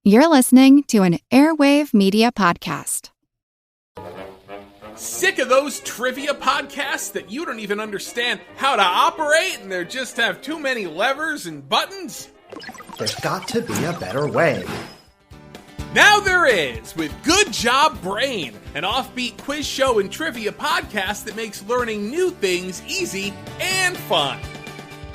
You're listening to an Airwave Media Podcast. Sick of those trivia podcasts that you don't even understand how to operate and they just have too many levers and buttons? There's got to be a better way. Now there is, with Good Job Brain, an offbeat quiz show and trivia podcast that makes learning new things easy and fun.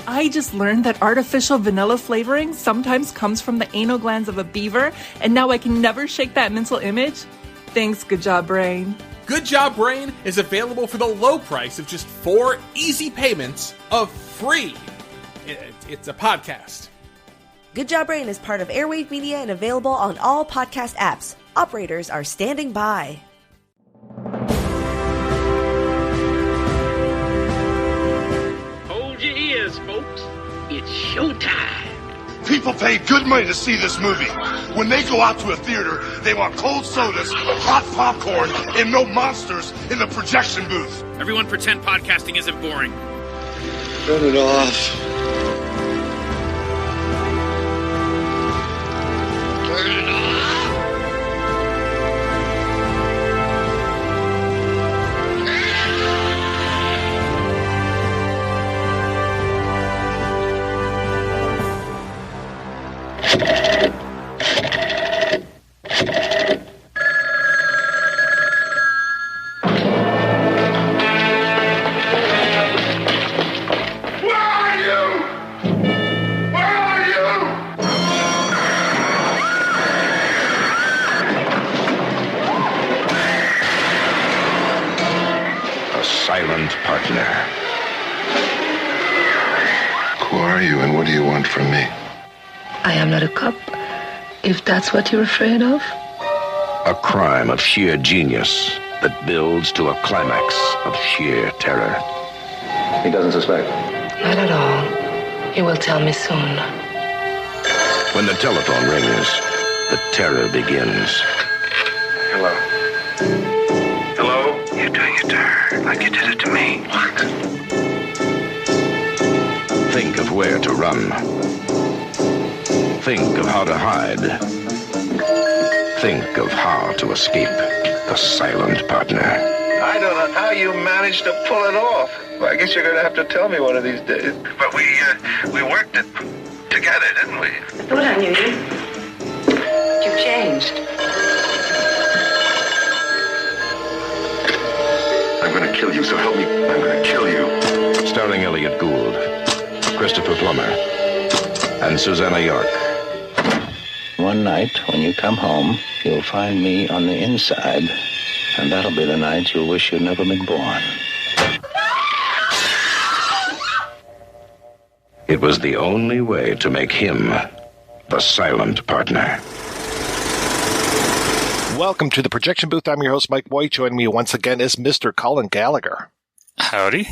I just learned that artificial vanilla flavoring sometimes comes from the anal glands of a beaver, and now I can never shake that mental image. Thanks, Good Job Brain. Good Job Brain is available for the low price of just 4 easy payments of free. It's a podcast. Good Job Brain is part of Airwave Media and available on all podcast apps. Operators are standing by. Hold your ears, folks. It's showtime. People pay good money to see this movie. When they go out to a theater, they want cold sodas, hot popcorn, and no monsters in the projection booth. Everyone pretend podcasting isn't boring. Turn it off. Turn it off. Silent partner. Who are you and what do you want from me? I am not a cop, if that's what you're afraid of. A crime of sheer genius that builds to a climax of sheer terror. He doesn't suspect? Not at all. He will tell me soon. When the telephone rings, the terror begins. Hello? Hello? You're doing it to her like you did it to me. What? Think of where to run. Think of how to hide. Think of how to escape the silent partner. I don't know how you managed to pull it off. Well, I guess you're going to have to tell me one of these days. But we worked it together, didn't we? What on you? You've changed. I'm going to kill you, so help me. I'm going to kill you. Starring Elliott Gould, Christopher Plummer, and Susanna York. One night, when you come home, you'll find me on the inside, and that'll be the night you'll wish you'd never been born. It was the only way to make him the silent partner. Welcome to the Projection Booth. I'm your host, Mike White. Joining me once again is Mr. Cullen Gallagher. Howdy.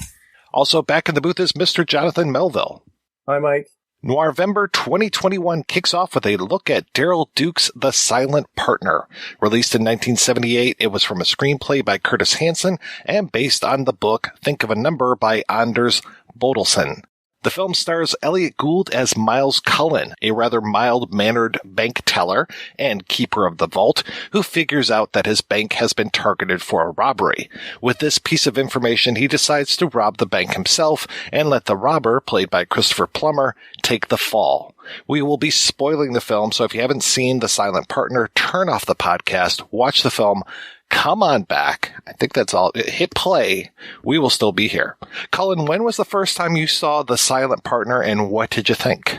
Also back in the booth is Mr. Jonathan Melville. Hi, Mike. Noirvember 2021 kicks off with a look at Daryl Duke's The Silent Partner. Released in 1978, it was from a screenplay by Curtis Hanson and based on the book Think of a Number by Anders Bodelsen. The film stars Elliott Gould as Miles Cullen, a rather mild-mannered bank teller and keeper of the vault, who figures out that his bank has been targeted for a robbery. With this piece of information, he decides to rob the bank himself and let the robber, played by Christopher Plummer, take the fall. We will be spoiling the film, so if you haven't seen The Silent Partner, turn off the podcast, watch the film, come on back. I think that's all. Hit play. We will still be here. Cullen, when was the first time you saw The Silent Partner, and what did you think?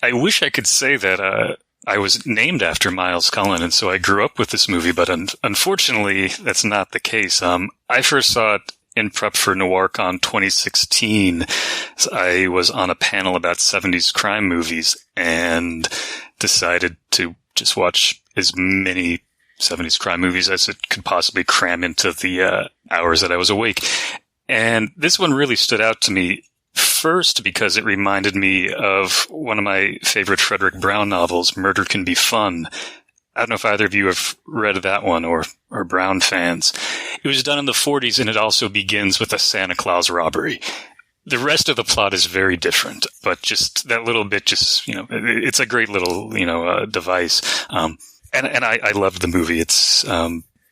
I wish I could say that I was named after Miles Cullen, and so I grew up with this movie, but unfortunately, that's not the case. I first saw it in prep for NoirCon 2016. I was on a panel about 70s crime movies and decided to just watch as many 70s crime movies as it could possibly cram into the hours that I was awake. And this one really stood out to me, first because it reminded me of one of my favorite Frederick Brown novels, Murder Can Be Fun. I don't know if either of you have read that one or Brown fans. It was done in the 40s, and it also begins with a Santa Claus robbery. The rest of the plot is very different, but just that little bit, it's a great little, device. And I love the movie. It's,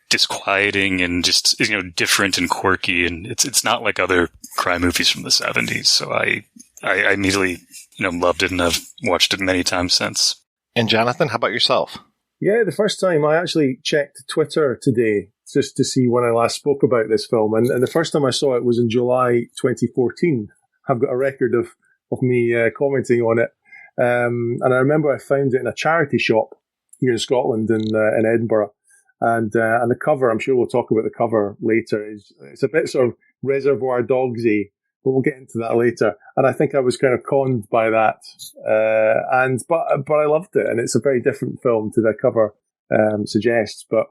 disquieting and just, different and quirky. And it's not like other crime movies from the 70s. So I immediately, loved it, and I've watched it many times since. And Jonathan, how about yourself? Yeah, the first time I actually checked Twitter today just to see when I last spoke about this film. And the first time I saw it was in July 2014. I've got a record of me commenting on it. And I remember I found it in a charity shop here in Scotland in Edinburgh. And the cover, I'm sure we'll talk about the cover later, it's a bit sort of Reservoir Dogs-y, but we'll get into that later. And I think I was kind of conned by that. But I loved it. And it's a very different film to the cover suggests. But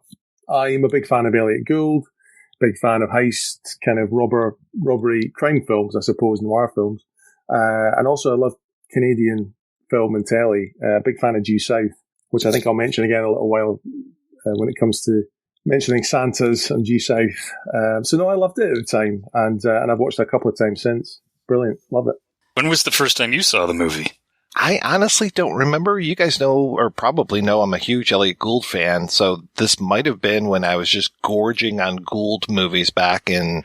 I am a big fan of Elliott Gould, big fan of heist, kind of robbery crime films, I suppose, noir films. And also I love Canadian film and telly. Big fan of Due South, which I think I'll mention again in a little while when it comes to mentioning Santas and Due South. So no, I loved it at the time, and I've watched it a couple of times since. Brilliant. Love it. When was the first time you saw the movie? I honestly don't remember. You guys know, or probably know, I'm a huge Elliott Gould fan, so this might have been when I was just gorging on Gould movies back in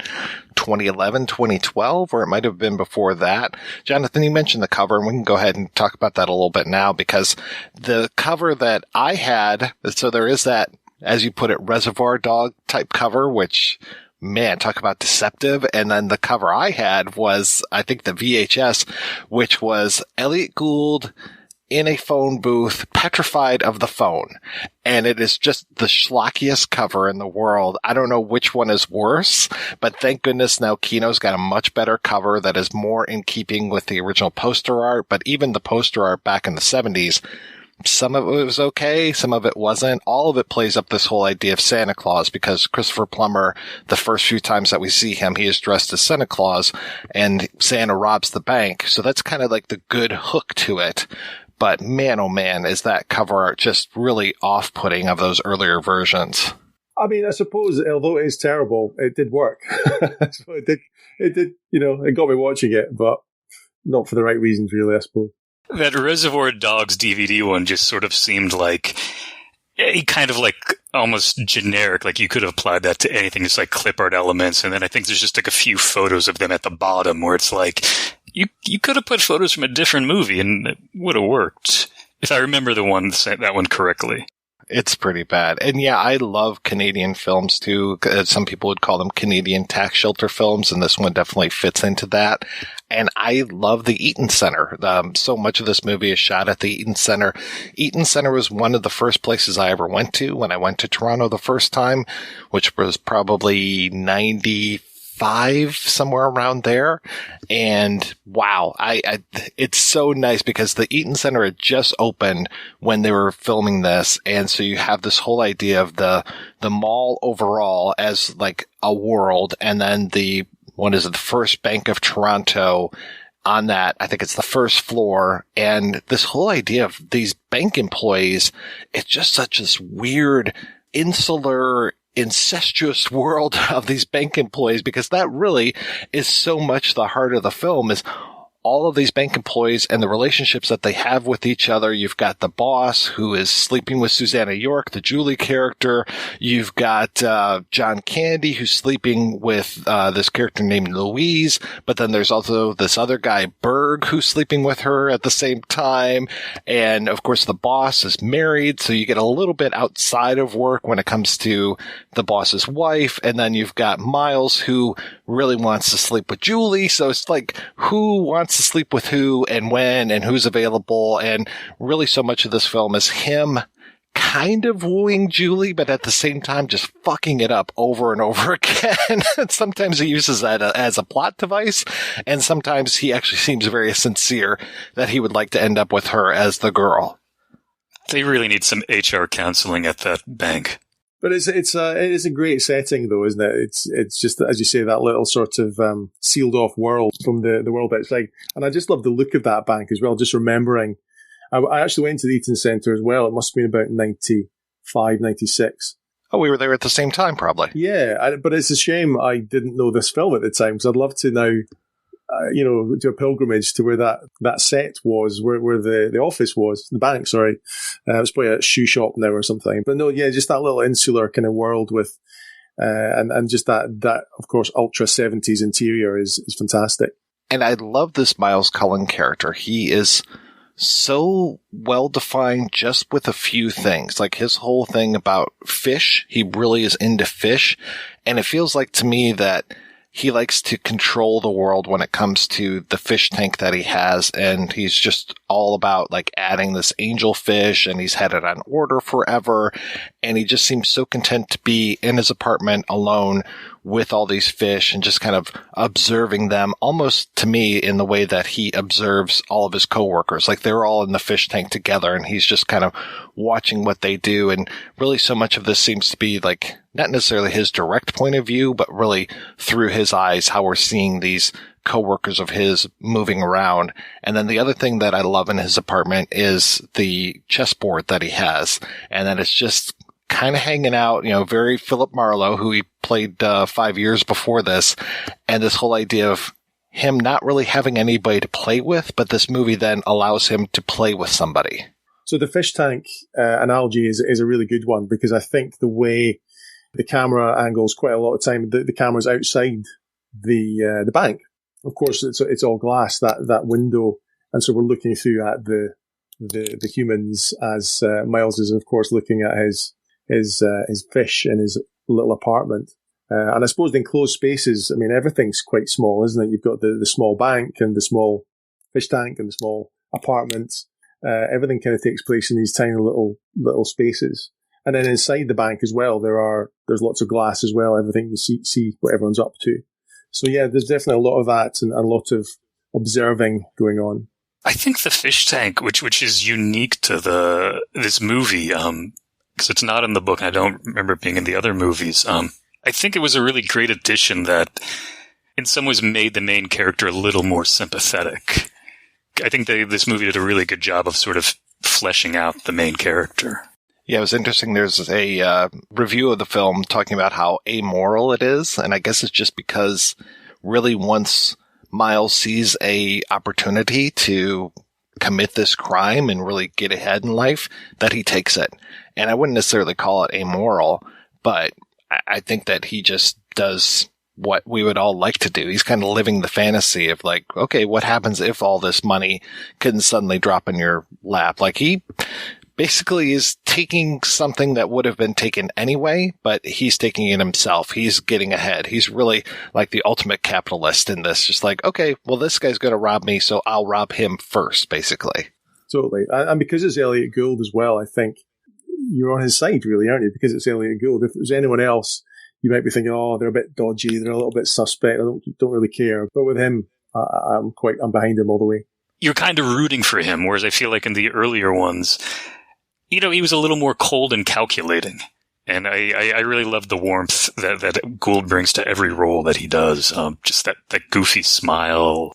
2011, 2012, or it might have been before that. Jonathan, you mentioned the cover, and we can go ahead and talk about that a little bit now, because the cover that I had, so there is that, as you put it, Reservoir Dog type cover, which, man, talk about deceptive. And then the cover I had was, I think, the VHS, which was Elliott Gould in a phone booth, petrified of the phone. And it is just the schlockiest cover in the world. I don't know which one is worse, but thank goodness now Kino's got a much better cover that is more in keeping with the original poster art. But even the poster art back in the 70s, some of it was okay, some of it wasn't. All of it plays up this whole idea of Santa Claus, because Christopher Plummer, the first few times that we see him, he is dressed as Santa Claus, and Santa robs the bank. So that's kind of like the good hook to it. But man, oh man, is that cover art just really off-putting of those earlier versions. I mean, I suppose, although it is terrible, it did work. So it did, it got me watching it, but not for the right reasons, really, I suppose. That Reservoir Dogs DVD one just sort of seemed like kind of like almost generic, like you could have applied that to anything. It's like clip art elements, and then I think there's just like a few photos of them at the bottom where it's like you could have put photos from a different movie and it would have worked, if I remember that one correctly. It's pretty bad. And yeah, I love Canadian films too. Some people would call them Canadian tax shelter films, and this one definitely fits into that. And I love the Eaton Center. So much of this movie is shot at the Eaton Center. Eaton Center was one of the first places I ever went to when I went to Toronto the first time, which was probably 95, somewhere around there. And wow, it's so nice because the Eaton Center had just opened when they were filming this. And so you have this whole idea of the mall overall as like a world. And then the First Bank of Toronto on that, I think it's the first floor. And this whole idea of these bank employees, it's just such this weird, insular, incestuous world of these bank employees, because that really is so much the heart of the film, is all of these bank employees and the relationships that they have with each other. You've got the boss who is sleeping with Susanna York, the Julie character. You've got John Candy who's sleeping with this character named Louise. But then there's also this other guy, Berg, who's sleeping with her at the same time. And of course, the boss is married. So you get a little bit outside of work when it comes to the boss's wife. And then you've got Miles, who really wants to sleep with Julie. So it's like, who wants to sleep with who and when and who's available? And really so much of this film is him kind of wooing Julie, but at the same time just fucking it up over and over again. Sometimes he uses that as a plot device, and sometimes he actually seems very sincere that he would like to end up with her as the girl. They really need some HR counseling at that bank. But it is a great setting, though, isn't it? It's just, as you say, that little sort of sealed off world from the world outside. And I just love the look of that bank as well. Just remembering, I actually went to the Eaton Centre as well. It must have been about 95, 96. Oh, we were there at the same time, probably. Yeah, but it's a shame I didn't know this film at the time, because I'd love to now to a pilgrimage to where that set was, where the office was, the bank, sorry. It was probably a shoe shop now or something. But no, yeah, just that little insular kind of world with, and just that, of course, ultra 70s interior is fantastic. And I love this Miles Cullen character. He is so well defined just with a few things. Like his whole thing about fish, he really is into fish. And it feels like to me that he likes to control the world when it comes to the fish tank that he has. And he's just all about like adding this angel fish, and he's had it on order forever. And he just seems so content to be in his apartment alone with all these fish and just kind of observing them, almost to me in the way that he observes all of his coworkers. Like they're all in the fish tank together and he's just kind of watching what they do. And really so much of this seems to be like not necessarily his direct point of view, but really through his eyes, how we're seeing these coworkers of his moving around. And then the other thing that I love in his apartment is the chessboard that he has, and that it's just kind of hanging out, very Philip Marlowe, who he played 5 years before this, and this whole idea of him not really having anybody to play with, but this movie then allows him to play with somebody. So the fish tank analogy is a really good one, because I think the way the camera angles quite a lot of time, the camera's outside the bank. Of course, it's all glass, that window, and so we're looking through at the humans as Miles is, of course, looking at his fish in his little apartment. And I suppose in enclosed spaces, I mean, everything's quite small, isn't it? You've got the small bank and the small fish tank and the small apartment. Everything kind of takes place in these tiny little spaces. And then inside the bank as well, there's lots of glass as well. Everything you see what everyone's up to. So yeah, there's definitely a lot of that and a lot of observing going on. I think the fish tank, which is unique to this movie, because it's not in the book, and I don't remember it being in the other movies. I think it was a really great addition that in some ways made the main character a little more sympathetic. I think this movie did a really good job of sort of fleshing out the main character. Yeah, it was interesting. There's a review of the film talking about how amoral it is, and I guess it's just because really once Miles sees a opportunity to commit this crime and really get ahead in life, that he takes it. And I wouldn't necessarily call it amoral, but I think that he just does what we would all like to do. He's kind of living the fantasy of like, okay, what happens if all this money couldn't suddenly drop in your lap? Like he basically is taking something that would have been taken anyway, but he's taking it himself. He's getting ahead. He's really like the ultimate capitalist in this. Just like, okay, well, this guy's going to rob me, so I'll rob him first, basically. Totally. And because it's Elliott Gould as well, I think you're on his side, really, aren't you? Because it's Elliott Gould. If it was anyone else, you might be thinking, oh, they're a bit dodgy, they're a little bit suspect, I don't really care. But with him, I'm behind him all the way. You're kind of rooting for him, whereas I feel like in the earlier ones, he was a little more cold and calculating. And I really love the warmth that Gould brings to every role that he does. Just that goofy smile.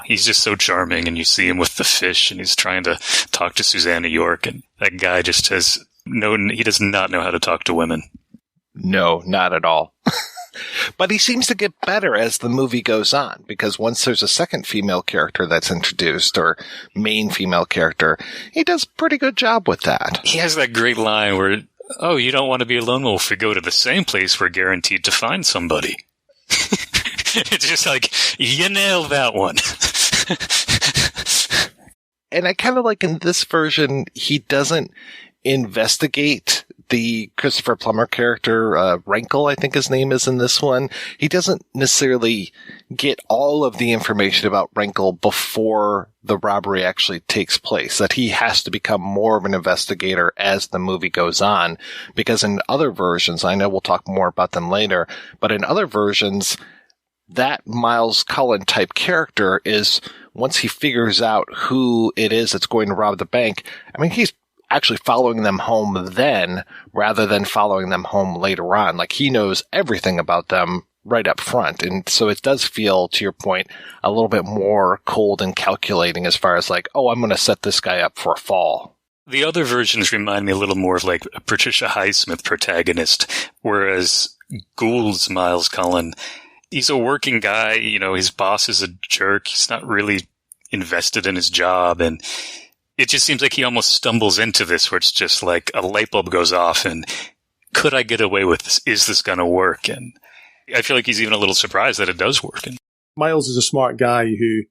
He's just so charming, and you see him with the fish, and he's trying to talk to Susanna York, and that guy just he does not know how to talk to women. No, not at all. But he seems to get better as the movie goes on, because once there's a second female character that's introduced, or main female character, he does a pretty good job with that. He has that great line where, oh, you don't want to be alone? Well, if we go to the same place, we're guaranteed to find somebody. It's just like, you nailed that one. And I kind of like in this version, he doesn't investigate the Christopher Plummer character, Rankle, I think his name is in this one. He doesn't necessarily get all of the information about Rankle before the robbery actually takes place, that he has to become more of an investigator as the movie goes on. Because in other versions, I know we'll talk more about them later, but in other versions, that Miles Cullen type character is, once he figures out who it is that's going to rob the bank, I mean, he's actually following them home then, rather than following them home later on. Like, he knows everything about them right up front. And so it does feel, to your point, a little bit more cold and calculating as far as like, oh, I'm going to set this guy up for a fall. The other versions remind me a little more of like a Patricia Highsmith protagonist, whereas Gould's Miles Cullen, he's a working guy. You know, his boss is a jerk. He's not really invested in his job. And it just seems like he almost stumbles into this where it's just like a light bulb goes off and could I get away with this? Is this going to work? And I feel like he's even a little surprised that it does work. And Miles is a smart guy who,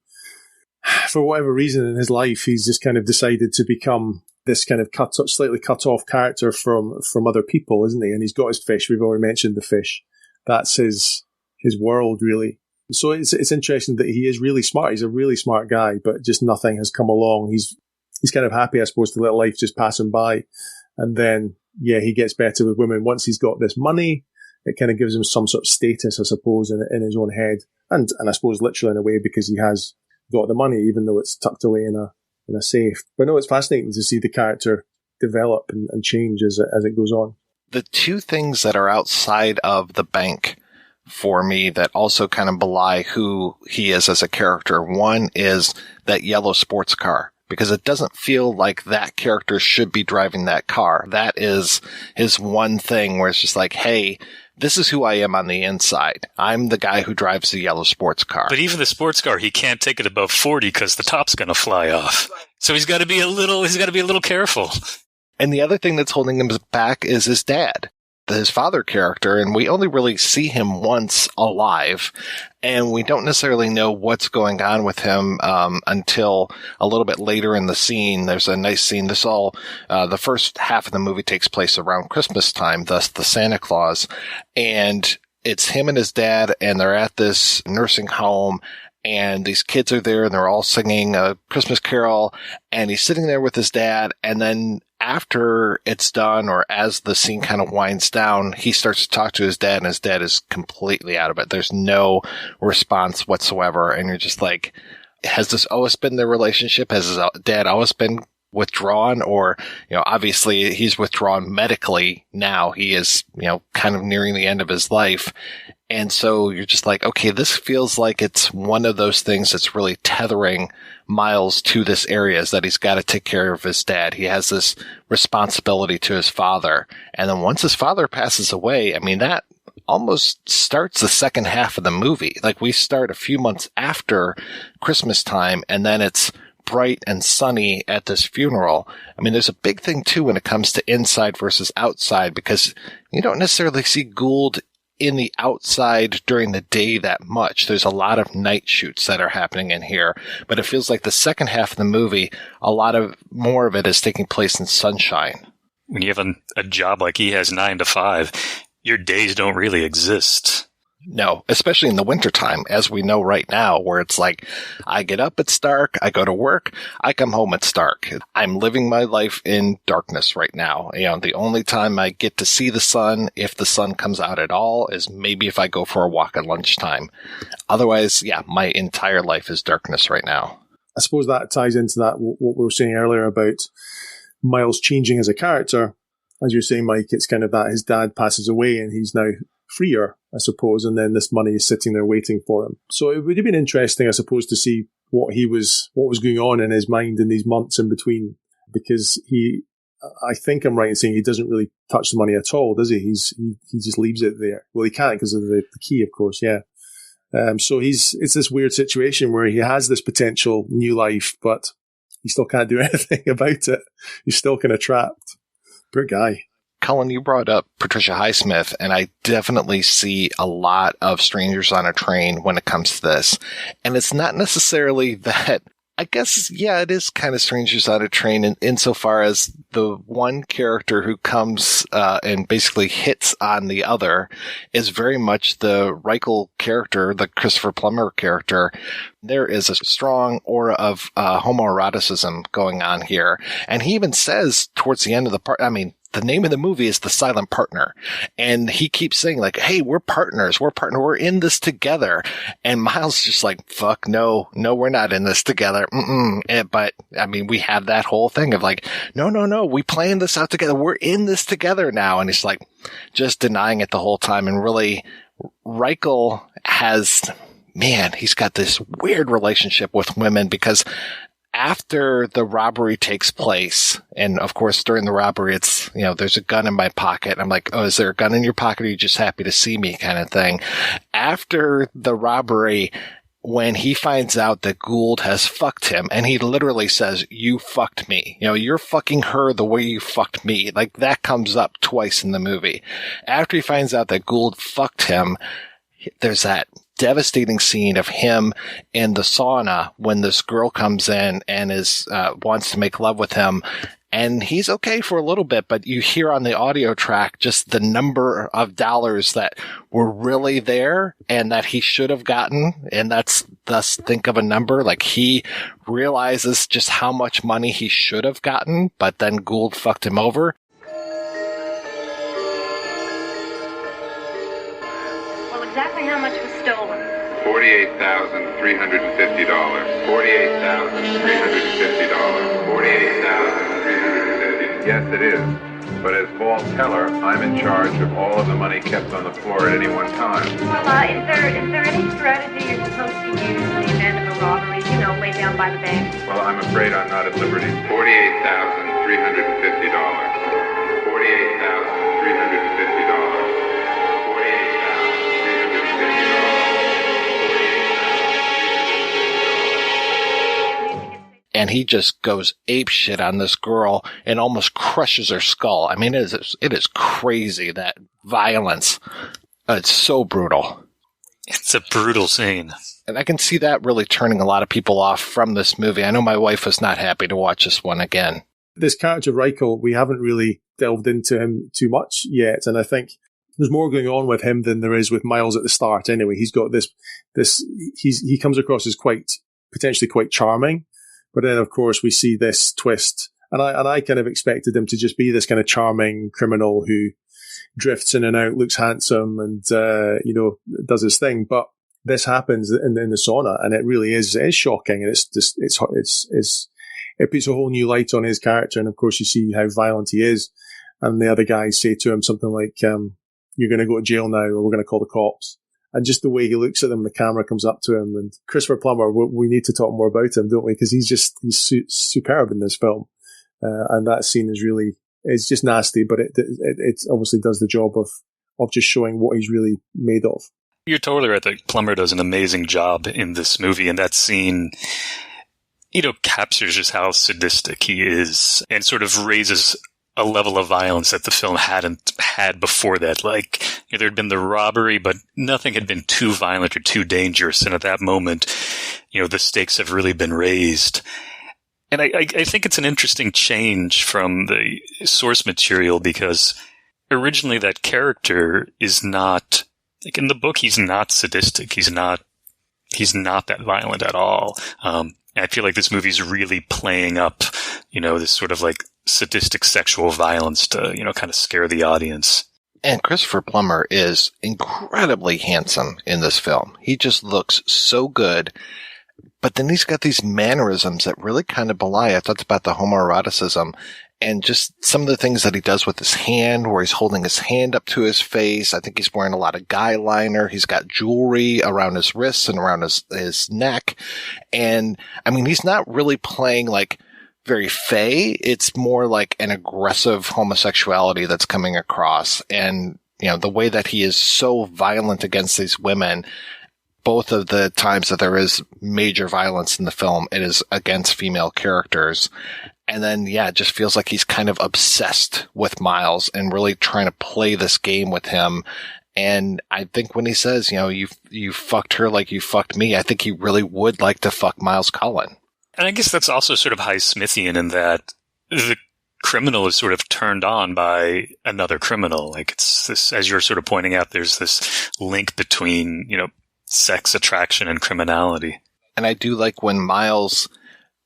for whatever reason in his life, he's just kind of decided to become this kind of slightly cut off character from other people, isn't he? And he's got his fish. We've already mentioned the fish. That's his world, really. So it's interesting that he is really smart. He's a really smart guy, but just nothing has come along. He's kind of happy, I suppose, to let life just pass him by. And then, yeah, he gets better with women. Once he's got this money, it kind of gives him some sort of status, I suppose, in his own head. And I suppose literally in a way because he has got the money, even though it's tucked away in a safe. But no, it's fascinating to see the character develop and change as it goes on. The two things that are outside of the bank for me that also kind of belie who he is as a character. One is that yellow sports car, because it doesn't feel like that character should be driving that car. That is his one thing where it's just like, hey, this is who I am on the inside. I'm the guy who drives the yellow sports car. But even the sports car, he can't take it above 40 because the top's going to fly off. So he's got to be a little careful. And the other thing that's holding him back is his dad, his father character, and we only really see him once alive, and we don't necessarily know what's going on with him until a little bit later in the scene. There's a nice scene. The first half of the movie takes place around Christmas time, thus the Santa Claus, and it's him and his dad, and they're at this nursing home, and these kids are there, and they're all singing a Christmas carol, and he's sitting there with his dad, and then after it's done, or as the scene kind of winds down, he starts to talk to his dad, and his dad is completely out of it. There's no response whatsoever, and you're just like, has this always been their relationship? Has his dad always been withdrawn? Or, obviously he's withdrawn medically now. He is, kind of nearing the end of his life. And so you're just like, okay, this feels like it's one of those things that's really tethering Miles to this area, is that he's got to take care of his dad. He has this responsibility to his father. And then once his father passes away, I mean, that almost starts the second half of the movie. Like, we start a few months after Christmas time, and then it's bright and sunny at this funeral. I mean, there's a big thing too when it comes to inside versus outside, because you don't necessarily see Gould in the outside during the day that much. There's a lot of night shoots that are happening in here, but it feels like the second half of the movie, more of it is taking place in sunshine. When you have a job like he has 9 to 5, your days don't really exist. No, especially in the wintertime, as we know right now, where it's like, I get up, it's dark, I go to work, I come home, it's dark. I'm living my life in darkness right now. The only time I get to see the sun, if the sun comes out at all, is maybe if I go for a walk at lunchtime. Otherwise, yeah, my entire life is darkness right now. I suppose that ties into that, what we were saying earlier about Miles changing as a character. As you're saying, Mike, it's kind of that his dad passes away and he's now freer, I suppose, and then this money is sitting there waiting for him. So it would have been interesting, I suppose, to see what was going on in his mind in these months in between, because I think I'm right in saying he doesn't really touch the money at all, does he? He just leaves it there. Well, he can't because of the key, of course, yeah. So it's this weird situation where he has this potential new life, but he still can't do anything about it. He's still kind of trapped. Poor guy. Cullen, you brought up Patricia Highsmith, and I definitely see a lot of Strangers on a Train when it comes to this. And it's not necessarily that, I guess, yeah, it is kind of Strangers on a Train insofar as the one character who comes and basically hits on the other is very much the Reichel character, the Christopher Plummer character. There is a strong aura of homoeroticism going on here. And he even says towards the end of the part, I mean, the name of the movie is The Silent Partner. And he keeps saying like, hey, we're partners. We're in this together. And Miles just like, fuck, no, we're not in this together. But I mean, we have that whole thing of like, no, we planned this out together. We're in this together now. And he's like just denying it the whole time. And really, Reichel he's got this weird relationship with women, because after the robbery takes place, and of course during the robbery, it's, there's a gun in my pocket. I'm like, oh, is there a gun in your pocket? Or are you just happy to see me kind of thing? After the robbery, when he finds out that Gould has fucked him, and he literally says, you fucked me. You're fucking her the way you fucked me. Like, that comes up twice in the movie. After he finds out that Gould fucked him, there's that devastating scene of him in the sauna when this girl comes in and wants to make love with him. And he's okay for a little bit, but you hear on the audio track just the number of dollars that were really there and that he should have gotten. And thus think of a number. Like, he realizes just how much money he should have gotten, but then Gould fucked him over. Well, exactly how much was stolen? $48,350. $48,350. $48,350. Yes, it is. But as ball teller, I'm in charge of all of the money kept on the floor at any one time. Well, is there any strategy you're supposed to use in the event of a robbery, laid down by the bank? Well, I'm afraid I'm not at liberty. $48,350. $48,350. And he just goes apeshit on this girl and almost crushes her skull. I mean, it is crazy, that violence. It's so brutal. It's a brutal scene. And I can see that really turning a lot of people off from this movie. I know my wife was not happy to watch this one again. This character, Reichel, we haven't really delved into him too much yet. And I think there's more going on with him than there is with Miles at the start anyway. He's got he comes across as potentially quite charming. But then, of course, we see this twist. And I kind of expected him to just be this kind of charming criminal who drifts in and out, looks handsome and, does his thing. But this happens in the sauna, and it really is shocking. And it puts a whole new light on his character. And of course, you see how violent he is. And the other guys say to him something like, you're going to go to jail now, or we're going to call the cops. And just the way he looks at them, the camera comes up to him. And Christopher Plummer, we need to talk more about him, don't we? Because he's superb in this film. And that scene it's just nasty, but it obviously does the job of just showing what he's really made of. You're totally right that Plummer does an amazing job in this movie. And that scene, captures just how sadistic he is and sort of raises a level of violence that the film hadn't had before that. Like, there'd been the robbery, but nothing had been too violent or too dangerous. And at that moment, the stakes have really been raised. And I think it's an interesting change from the source material, because originally that character is not, like, in the book, he's not sadistic. He's not that violent at all. And I feel like this movie's really playing up, this sort of like sadistic sexual violence to, kind of scare the audience. And Christopher Plummer is incredibly handsome in this film. He just looks so good. But then he's got these mannerisms that really kind of belie. I thought about the homoeroticism and just some of the things that he does with his hand, where he's holding his hand up to his face. I think he's wearing a lot of guy liner. He's got jewelry around his wrists and around his neck. And I mean, he's not really playing like very fey. It's more like an aggressive homosexuality that's coming across. And, the way that he is so violent against these women, both of the times that there is major violence in the film, it is against female characters. And then, it just feels like he's kind of obsessed with Miles and really trying to play this game with him. And I think when he says, you fucked her like you fucked me, I think he really would like to fuck Miles Cullen. And I guess that's also sort of Highsmithian in that the criminal is sort of turned on by another criminal. Like, it's this, as you're sort of pointing out, there's this link between, sex attraction and criminality. And I do like when Miles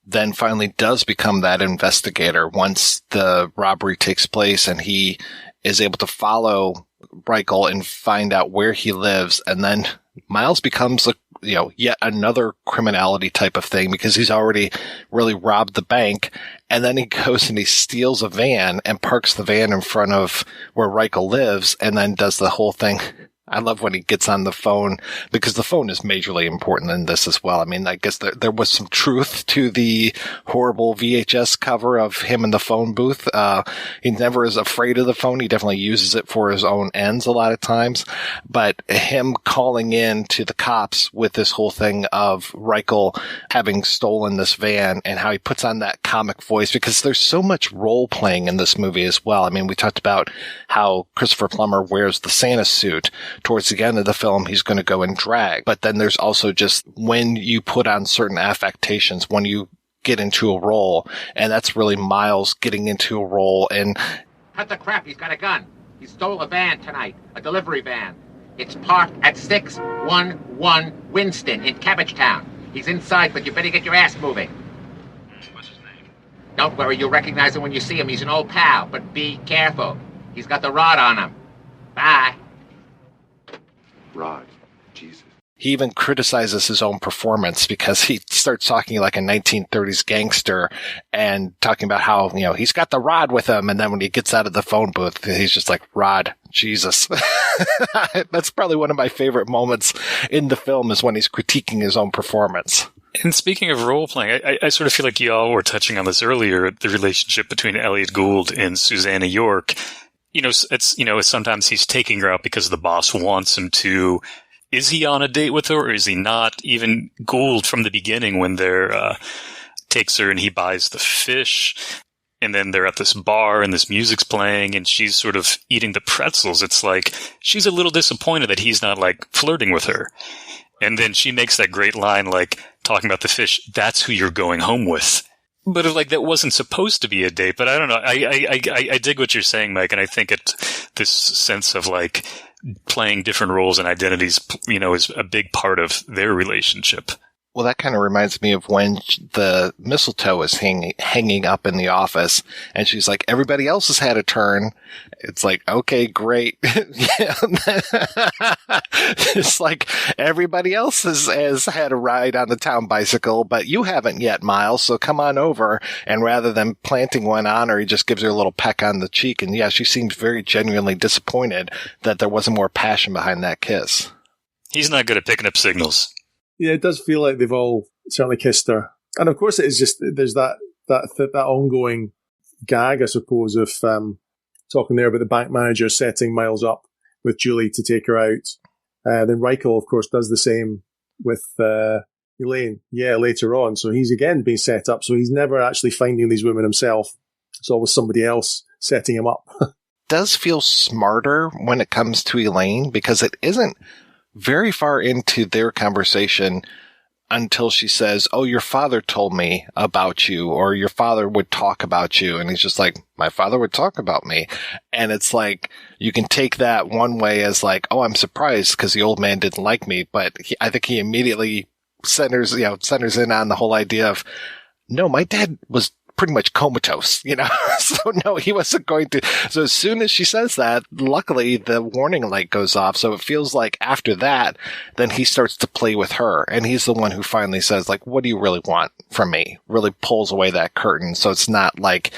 then finally does become that investigator once the robbery takes place, and he is able to follow Reichel and find out where he lives. And then Miles becomes yet another criminality type of thing, because he's already really robbed the bank. And then he goes and he steals a van and parks the van in front of where Reichel lives, and then does the whole thing I love when he gets on the phone, because the phone is majorly important in this as well. I mean, I guess there was some truth to the horrible VHS cover of him in the phone booth. He never is afraid of the phone. He definitely uses it for his own ends a lot of times. But him calling in to the cops with this whole thing of Reichel having stolen this van, and how he puts on that comic voice, because there's so much role playing in this movie as well. I mean, we talked about how Christopher Plummer wears the Santa suit. Towards the end of the film, he's going to go in drag. But then there's also just when you put on certain affectations, when you get into a role, and that's really Miles getting into a role. And cut the crap, he's got a gun. He stole a van tonight, a delivery van. It's parked at 611 Winston in Cabbagetown. He's inside, but you better get your ass moving. What's his name? Don't worry, you'll recognize him when you see him. He's an old pal, but be careful. He's got the rod on him. Bye. Rod. Jesus. He even criticizes his own performance, because he starts talking like a 1930s gangster and talking about how, he's got the rod with him. And then when he gets out of the phone booth, he's just like, Rod, Jesus. That's probably one of my favorite moments in the film, is when he's critiquing his own performance. And speaking of role-playing, I sort of feel like y'all were touching on this earlier, the relationship between Elliott Gould and Susanna York. Sometimes he's taking her out because the boss wants him to. Is he on a date with her, or is he not? Even Gould from the beginning, when they're takes her and he buys the fish, and then they're at this bar and this music's playing and she's sort of eating the pretzels. It's like she's a little disappointed that he's not like flirting with her. And then she makes that great line, like talking about the fish. That's who you're going home with. But like that wasn't supposed to be a date. But I don't know. I dig what you're saying, Mike, and I think this sense of like playing different roles and identities, is a big part of their relationship. Well, that kind of reminds me of when the mistletoe is hanging up in the office, and she's like, everybody else has had a turn. It's like, okay, great. It's like everybody else has had a ride on the town bicycle, but you haven't yet, Miles, so come on over. And rather than planting one on her, he just gives her a little peck on the cheek. And yeah, she seems very genuinely disappointed that there wasn't more passion behind that kiss. He's not good at picking up signals. Yeah, it does feel like they've all certainly kissed her. And of course it is just, there's that ongoing gag, I suppose, of talking there about the bank manager setting Miles up with Julie to take her out. Then Reichel, of course, does the same with Elaine, later on. So he's again being set up. So he's never actually finding these women himself. It's always somebody else setting him up. Does feel smarter when it comes to Elaine, because it isn't very far into their conversation until she says, oh, your father told me about you, or your father would talk about you. And he's just like, my father would talk about me. And it's like, you can take that one way as like, oh, I'm surprised because the old man didn't like me. But I think he immediately centers in on the whole idea of, no, my dad was pretty much comatose, so no, he wasn't going to. So as soon as she says that, luckily the warning light goes off. So it feels like after that, then he starts to play with her, and he's the one who finally says, like, what do you really want from me? Really pulls away that curtain. So it's not like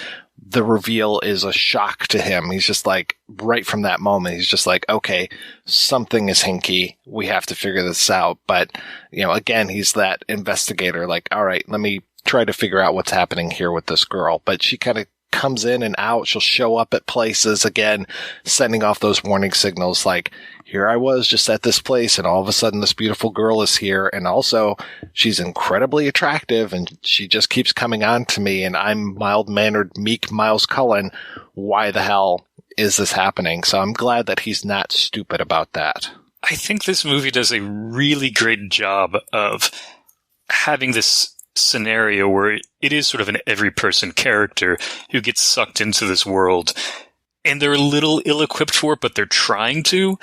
the reveal is a shock to him. He's just like, right from that moment, he's just like, okay, something is hinky. We have to figure this out. But, again, he's that investigator, like, all right, let me try to figure out what's happening here with this girl. But she kind of comes in and out. She'll show up at places, again, sending off those warning signals like, here I was just at this place, and all of a sudden this beautiful girl is here. And also she's incredibly attractive, and she just keeps coming on to me, and I'm mild-mannered, meek Miles Cullen. Why the hell is this happening? So I'm glad that he's not stupid about that. I think this movie does a really great job of having this scenario where it is sort of an every person character who gets sucked into this world, and they're a little ill-equipped for it, but they're trying to.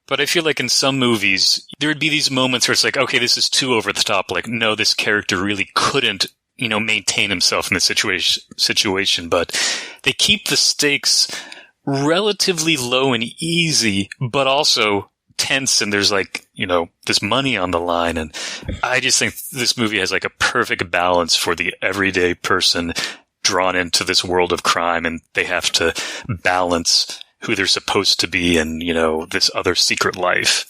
But I feel like in some movies, there would be these moments where it's like, okay, this is too over the top. Like, no, this character really couldn't, maintain himself in this situation. But they keep the stakes relatively low and easy, but also tense, and there's like, this money on the line. And I just think this movie has like a perfect balance for the everyday person drawn into this world of crime, and they have to balance who they're supposed to be and, this other secret life.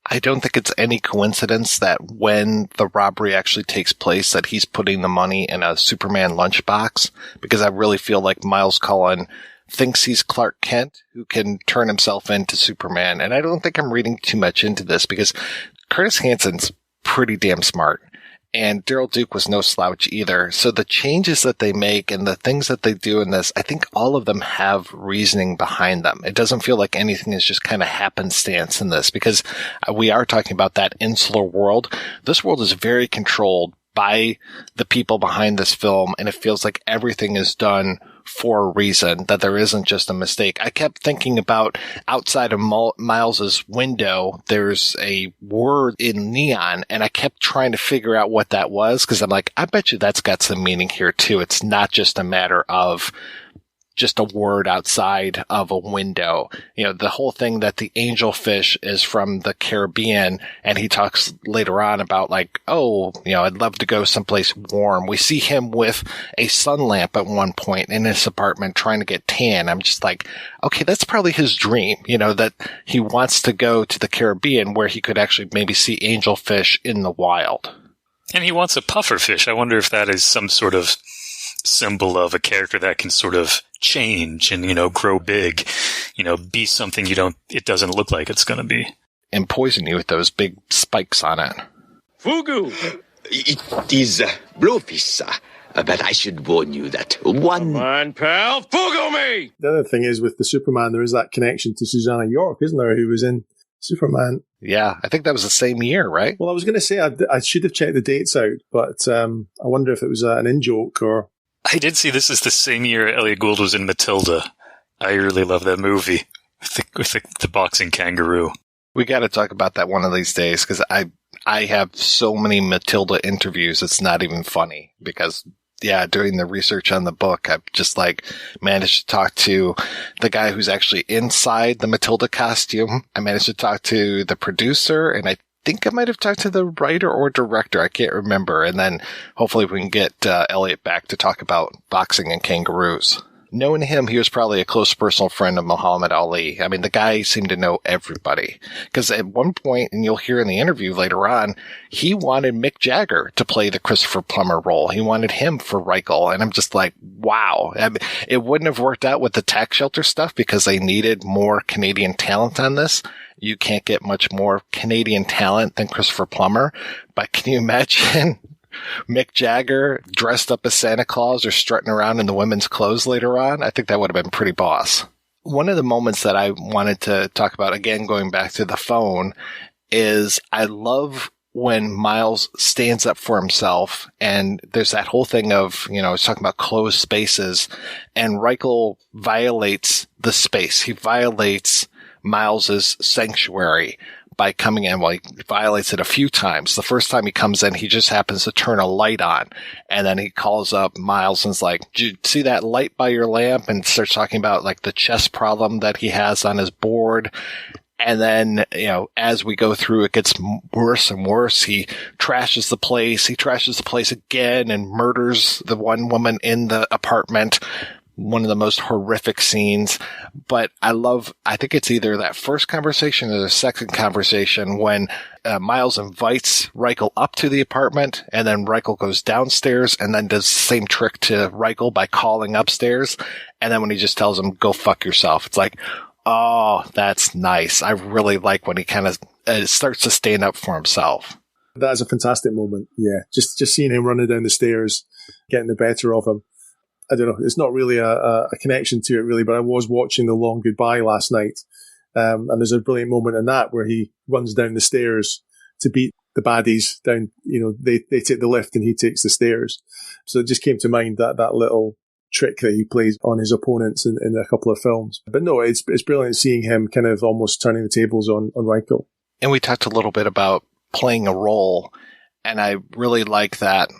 I don't think it's any coincidence that when the robbery actually takes place that he's putting the money in a Superman lunchbox, because I really feel like Miles Cullen thinks he's Clark Kent who can turn himself into Superman. And I don't think I'm reading too much into this because Curtis Hanson's pretty damn smart. And Daryl Duke was no slouch either. So the changes that they make and the things that they do in this, I think all of them have reasoning behind them. It doesn't feel like anything is just kind of happenstance in this because we are talking about that insular world. This world is very controlled by the people behind this film, and it feels like everything is done for a reason, that there isn't just a mistake. I kept thinking about outside of Miles's window, there's a word in neon, and I kept trying to figure out what that was, because I'm like, I bet you that's got some meaning here too. It's not just a matter of just a word outside of a window. The whole thing that the angelfish is from the Caribbean, and he talks later on about like, I'd love to go someplace warm. We see him with a sun lamp at one point in his apartment trying to get tan. I'm just like, okay, that's probably his dream, that he wants to go to the Caribbean where he could actually maybe see angelfish in the wild. And he wants a pufferfish. I wonder if that is some sort of symbol of a character that can sort of change and, grow big, be something it doesn't look like it's going to be. And poison you with those big spikes on it. Fugu! It is bluefish, sir. But I should warn you that one... Come on, pal, Fugu me! The other thing is with the Superman, there is that connection to Susanna York, isn't there, who was in Superman. Yeah, I think that was the same year, right? Well, I was going to say I should have checked the dates out, but I wonder if it was an in-joke or... I did see this is the same year Elliott Gould was in Matilda. I really love that movie with the boxing kangaroo. We got to talk about that one of these days because I have so many Matilda interviews. It's not even funny because, doing the research on the book, I've just managed to talk to the guy who's actually inside the Matilda costume. I managed to talk to the producer, and I think I might have talked to the writer or director. I can't remember. And then hopefully we can get Elliott back to talk about boxing and kangaroos. Knowing him, he was probably a close personal friend of Muhammad Ali. I mean, the guy seemed to know everybody. Because at one point, and you'll hear in the interview later on, he wanted Mick Jagger to play the Christopher Plummer role. He wanted him for Reichel. And I'm just like, wow. I mean, it wouldn't have worked out with the tax shelter stuff because they needed more Canadian talent on this. You can't get much more Canadian talent than Christopher Plummer. But can you imagine Mick Jagger dressed up as Santa Claus or strutting around in the women's clothes later on? I think that would have been pretty boss. One of the moments that I wanted to talk about, again, going back to the phone, is I love when Miles stands up for himself, and there's that whole thing of, I was talking about closed spaces, and Reichel violates the space. He violates Miles's sanctuary by coming in. Well, he violates it a few times. The first time he comes in, he just happens to turn a light on. And then he calls up Miles and is like, "Did you see that light by your lamp?" And starts talking about the chess problem that he has on his board. And then, as we go through, it gets worse and worse. He trashes the place. He trashes the place again and murders the one woman in the apartment. One of the most horrific scenes. But I think it's either that first conversation or the second conversation when Miles invites Reichel up to the apartment, and then Reichel goes downstairs and then does the same trick to Reichel by calling upstairs. And then when he just tells him, "Go fuck yourself," it's like, oh, that's nice. I really like when he kind of starts to stand up for himself. That is a fantastic moment. Yeah. Just seeing him running down the stairs, getting the better of him. I don't know. It's not really a connection to it, really, but I was watching The Long Goodbye last night. And there's a brilliant moment in that where he runs down the stairs to beat the baddies down. They take the lift and he takes the stairs. So it just came to mind that little trick that he plays on his opponents in a couple of films. But no, it's brilliant seeing him kind of almost turning the tables on Reichel. And we talked a little bit about playing a role, and I really like that.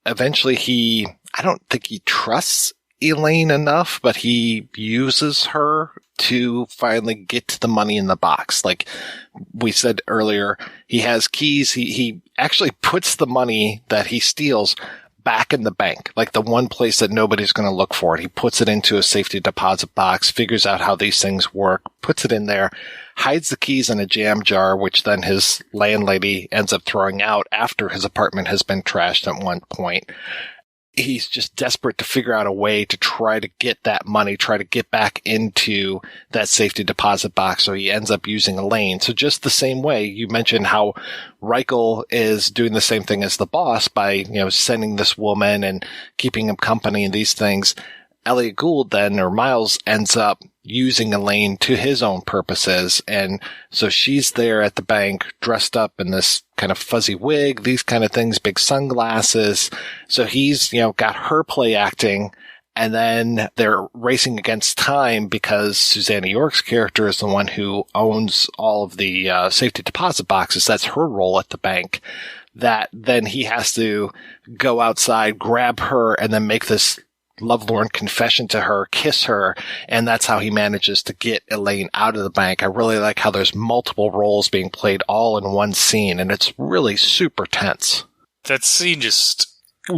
Eventually I don't think he trusts Elaine enough, but he uses her to finally get to the money in the box. Like we said earlier, he has keys. He actually puts the money that he steals back in the bank, like the one place that nobody's going to look for it. He puts it into a safety deposit box, figures out how these things work, puts it in there, hides the keys in a jam jar, which then his landlady ends up throwing out after his apartment has been trashed at one point. He's just desperate to figure out a way to try to get that money, try to get back into that safety deposit box. So he ends up using Elaine. So just the same way you mentioned how Reichel is doing the same thing as the boss by, sending this woman and keeping him company and these things. Elliott Gould then, or Miles, ends up using Elaine to his own purposes. And so she's there at the bank dressed up in this kind of fuzzy wig, these kind of things, big sunglasses. So he's, got her play acting. And then they're racing against time because Susanna York's character is the one who owns all of the safety deposit boxes. That's her role at the bank. That then he has to go outside, grab her, and then make this lovelorn confession to her, kiss her, and that's how he manages to get Elaine out of the bank. I really like how there's multiple roles being played all in one scene, and it's really super tense. That scene just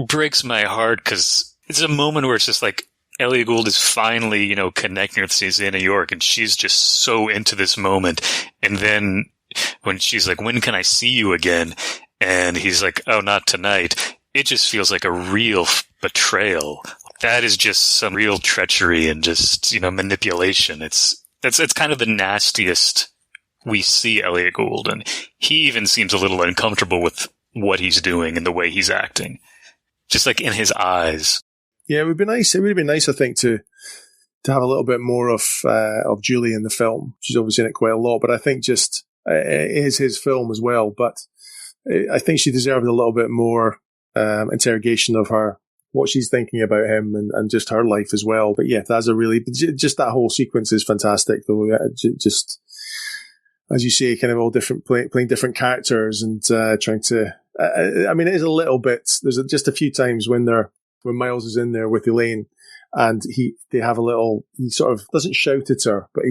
breaks my heart because it's a moment where it's just like Elliott Gould is finally, connecting with Susanna York, and she's just so into this moment. And then when she's like, "When can I see you again?" and he's like, "Oh, not tonight," it just feels like a real betrayal. That is just some real treachery and just, manipulation. It's kind of the nastiest we see Elliott Gould, and he even seems a little uncomfortable with what he's doing and the way he's acting. Just like in his eyes. Yeah, it would be nice. It would have been nice, I think, to have a little bit more of Julie in the film. She's obviously in it quite a lot, but I think just it is his film as well. But I think she deserved a little bit more interrogation of her, what she's thinking about him and just her life as well. But yeah, that's just that whole sequence is fantastic though. Just, as you say, kind of all different, playing different characters and trying to, it is a little bit, there's just a few times when Miles is in there with Elaine and they have he sort of doesn't shout at her, but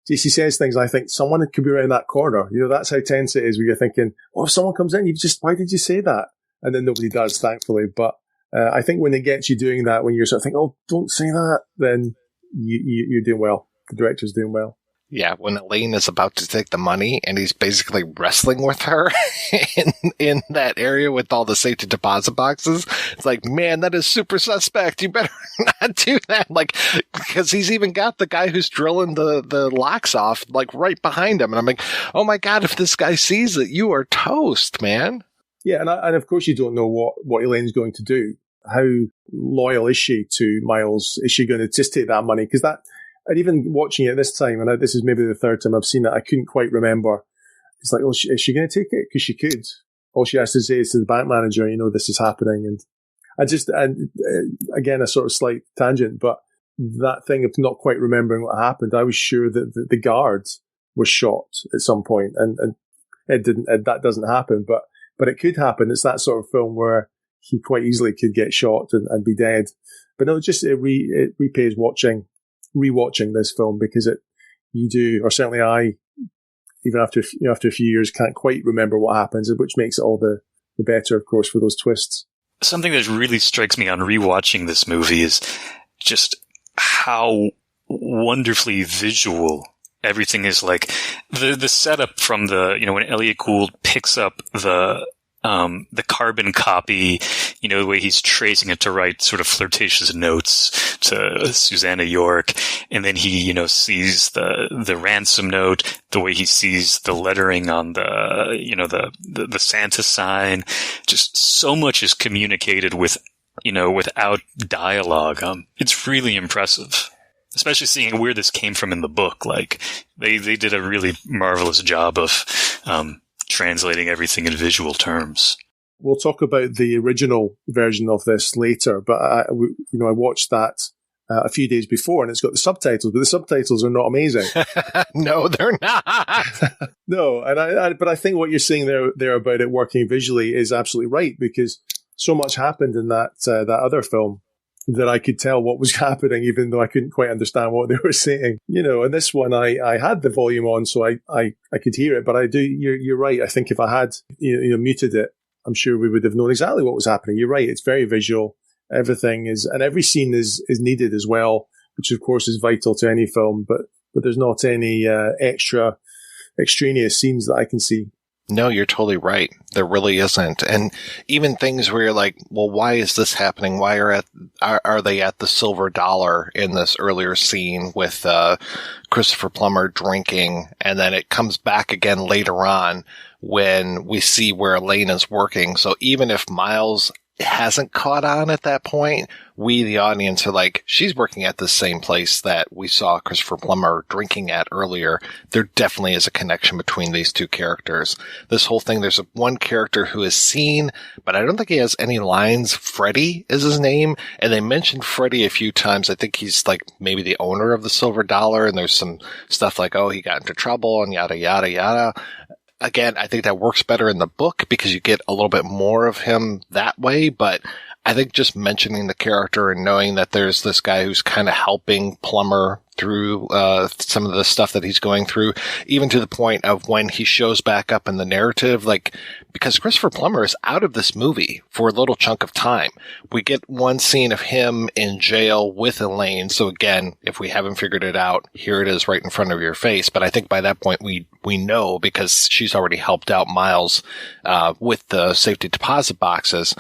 he says things, I think someone could be around that corner. That's how tense it is where you're thinking, if someone comes in, why did you say that? And then nobody does, thankfully. But I think when they get you doing that, when you're sort of thinking, don't say that, then you're doing well. The director's doing well. Yeah, when Elaine is about to take the money and he's basically wrestling with her in that area with all the safety deposit boxes, it's like, man, that is super suspect. You better not do that. Because he's even got the guy who's drilling the locks off, right behind him. And I'm like, oh my God, if this guy sees it, you are toast, man. Yeah, and of course you don't know what Elaine's going to do. How loyal is she to Miles? Is she going to just take that money? Because and even watching it this time, and this is maybe the third time I've seen it, I couldn't quite remember. It's like, is she going to take it? Because she could. All she has to say is to the bank manager, this is happening. And again, a sort of slight tangent, but that thing of not quite remembering what happened, I was sure that the guard was shot at some point, and it didn't. That doesn't happen, but it could happen. It's that sort of film where he quite easily could get shot and be dead. But no, it repays rewatching this film because you do, or certainly I, even after a few years, can't quite remember what happens, which makes it all the better, of course, for those twists. Something that really strikes me on rewatching this movie is just how wonderfully visual everything is. Like the setup from when Elliott Gould picks up the carbon copy, the way he's tracing it to write sort of flirtatious notes to Susanna York. And then he, sees the ransom note, the way he sees the lettering on the Santa sign. Just so much is communicated without dialogue. It's really impressive. Especially seeing where this came from in the book. Like, they did a really marvelous job of, translating everything in visual terms. We'll talk about the original version of this later, but I watched that a few days before, and it's got the subtitles, but the subtitles are not amazing. No, they're not. No, but I think what you're saying there about it working visually is absolutely right, because so much happened in that other film that I could tell what was happening, even though I couldn't quite understand what they were saying. And this one, I had the volume on, so I could hear it, but you're right. I think if I had, muted it, I'm sure we would have known exactly what was happening. You're right. It's very visual. Everything is, and every scene is needed as well, which of course is vital to any film, but there's not any extra extraneous scenes that I can see. No, you're totally right. There really isn't. And even things where you're like, well, why is this happening? Why are they at the Silver Dollar in this earlier scene with Christopher Plummer drinking? And then it comes back again later on when we see where Elaine is working. So even if Miles hasn't caught on at that point, we, the audience, are like, she's working at the same place that we saw Christopher Plummer drinking at earlier. There definitely is a connection between these two characters. This whole thing, there's one character who is seen, but I don't think he has any lines. Freddie is his name, and they mentioned Freddie a few times. I think he's like maybe the owner of the Silver Dollar, and there's some stuff like, oh, he got into trouble and yada, yada, yada. Again, I think that works better in the book because you get a little bit more of him that way, but I think just mentioning the character and knowing that there's this guy who's kind of helping Plummer through some of the stuff that he's going through, even to the point of when he shows back up in the narrative, like, because Christopher Plummer is out of this movie for a little chunk of time. We get one scene of him in jail with Elaine. So again, if we haven't figured it out, here it is right in front of your face. But I think by that point we know, because she's already helped out Miles with the safety deposit boxes.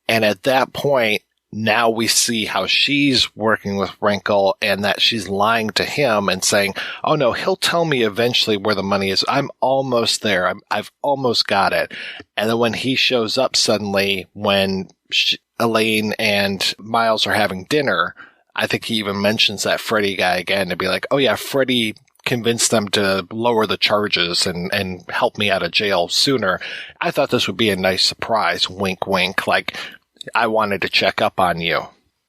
And at that point, now we see how she's working with Wrinkle and that she's lying to him and saying, oh no, he'll tell me eventually where the money is. I'm almost there. I've almost got it. And then when he shows up suddenly, when Elaine and Miles are having dinner, I think he even mentions that Freddie guy again to be like, oh yeah, Freddie convinced them to lower the charges and help me out of jail sooner. I thought this would be a nice surprise. Wink, wink. Like, I wanted to check up on you.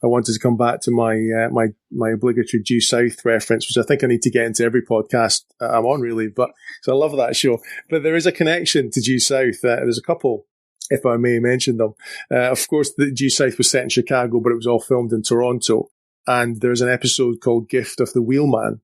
I wanted to come back to my obligatory Due South reference, which I think I need to get into every podcast I'm on, really. But so I love that show. But there is a connection to Due South. There's a couple, if I may mention them. Of course, the Due South was set in Chicago, but it was all filmed in Toronto. And there's an episode called Gift of the Wheelman,